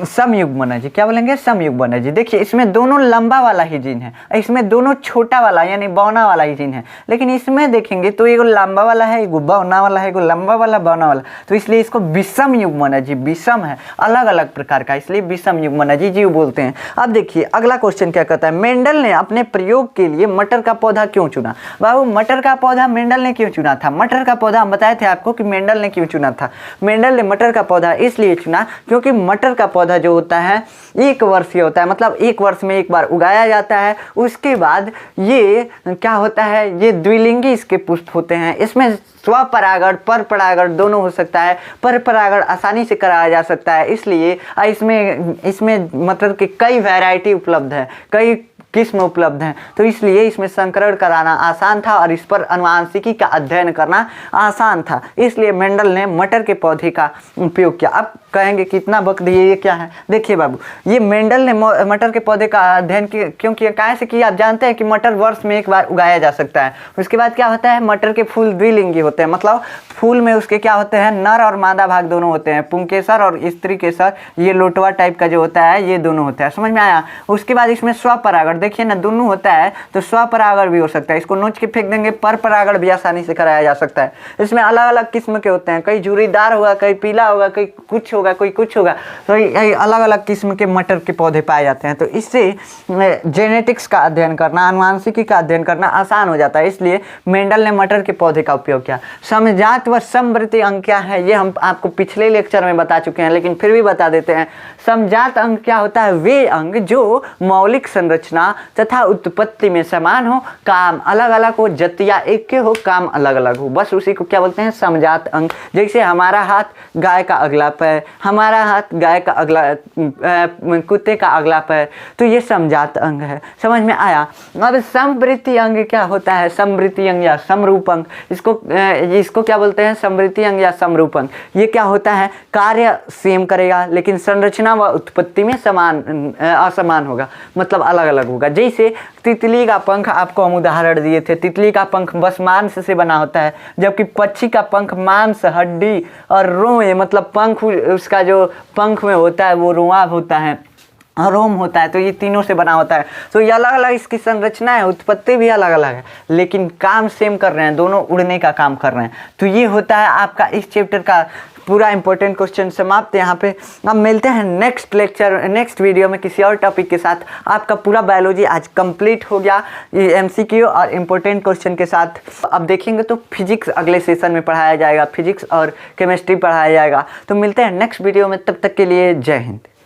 समयुग्मन है जी। क्या बोलेंगे? समयुग्मन है जी। देखिए इसमें दोनों लंबा वाला ही जीन है, इसमें दोनों छोटा वाला यानी बौना वाला ही जीन है, लेकिन इसमें देखेंगे तो एगो लंबा वाला है, एगो बौना वाला है, एगो लंबा वाला बौना वाला, तो इसलिए इसको विषम युग्मन है जी। विषम है, अलग अलग प्रकार का, इसलिए विषम युग्मन है जी, जीव बोलते हैं। अब देखिए अगला क्वेश्चन क्या कहता है, मेंडल ने अपने प्रयोग के लिए मटर का पौधा क्यों चुना? बाबू मटर का पौधा मेंडल ने क्यों चुना था? मटर का पौधा हम बताए थे आपको कि मेंडल ने क्यों चुना था। मेंडल ने मटर का पौधा इसलिए चुना क्योंकि मटर का पौधा जो होता है एक वर्षीय होता है, मतलब एक वर्ष में एक बार उगाया जाता है। उसके बाद ये क्या होता है, ये द्विलिंगी इसके पुष्प होते हैं। इसमें स्वपरागण पर परागण दोनों हो सकता है, पर परागण आसानी से कराया जा सकता है, इसलिए इसमें मतलब कि कई वैरायटी उपलब्ध है, कई किस्म उपलब्ध हैं, तो इसलिए इसमें संकरण कराना आसान था और इस पर आनुवांशिकी का अध्ययन करना आसान था, इसलिए मेंडल ने मटर के पौधे का उपयोग किया। अब कहेंगे कितना वक्त दिए, ये क्या है? देखिए बाबू, ये मेंडल ने मटर के पौधे का अध्ययन क्यों किया, काहे से किया? आप जानते हैं कि मटर वर्ष में एक बार उगाया जा सकता है। उसके बाद क्या होता है, मटर के फूल द्विलिंगी होते हैं, मतलब फूल में उसके क्या होते हैं, नर और मादा भाग दोनों होते हैं, पुंकेसर और स्त्री केसर, ये लोटवा टाइप का जो होता है ये दोनों होता है। समझ में आया? उसके बाद इसमें स्वपरागण, देखिए ना दोनों होता है, तो स्वपरागण भी हो सकता है, इसको नोच के फेंक देंगे, पर परागण भी आसानी से कराया जा सकता है। इसमें अलग अलग किस्म के होते हैं, कई झुर्रीदार होगा, कई पीला होगा, कई कुछ होगा, कोई कुछ होगा, तो अलग अलग किस्म के मटर के पौधे पाए जाते हैं। तो इससे जेनेटिक्स का अध्ययन करना, आनुवांशिकी का अध्ययन करना आसान हो जाता है, इसलिए मेंडल ने मटर के पौधे का उपयोग किया। समजात व समवृद्धि अंग क्या है, ये हम आपको पिछले लेक्चर में बता चुके हैं, लेकिन फिर भी बता देते हैं। समजात अंग क्या होता है? वे अंग जो मौलिक संरचना तथा उत्पत्ति में समान हो, काम अलग अलग हो, जतिया एक के हो, काम अलग अलग हो, बस उसी को क्या बोलते हैं? समजात अंग। जैसे हमारा हाथ गाय का अगला पैर, हमारा हाथ गाय का अगला कुत्ते का अगला पैर, तो ये समजात अंग है। समझ में आया? अब समवृद्धि अंग क्या होता है? समवृद्धि अंग या समरूप अंग, इसको क्या बोलते हैं? समवृद्धि अंग या समरूप अंग। ये क्या होता है? कार्य सेम करेगा लेकिन संरचना व उत्पत्ति में असमान होगा, मतलब अलग अलग होगा। जैसे तितली का पंख, आपको हम उदाहरण दिए थे, तितली का पंख बस मांस से बना होता है, जबकि पक्षी का पंख मांस, हड्डी और रोए, मतलब पंख, उसका जो पंख में होता है वो रोआ होता है, रोम होता है, तो ये तीनों से बना होता है। तो ये अलग अलग इसकी संरचना है, उत्पत्ति भी अलग अलग है, लेकिन काम सेम कर रहे हैं, दोनों उड़ने का काम कर रहे हैं। तो ये होता है आपका इस चैप्टर का पूरा इंपॉर्टेंट क्वेश्चन समाप्त यहाँ पे। अब मिलते हैं नेक्स्ट लेक्चर, नेक्स्ट वीडियो में किसी और टॉपिक के साथ। आपका पूरा बायोलॉजी आज कंप्लीट हो गया ये एमसीक्यू और इम्पोर्टेंट क्वेश्चन के साथ। अब देखेंगे तो फिजिक्स अगले सेशन में पढ़ाया जाएगा, फिजिक्स और केमिस्ट्री पढ़ाया जाएगा। तो मिलते हैं नेक्स्ट वीडियो में, तब तक के लिए जय हिंद।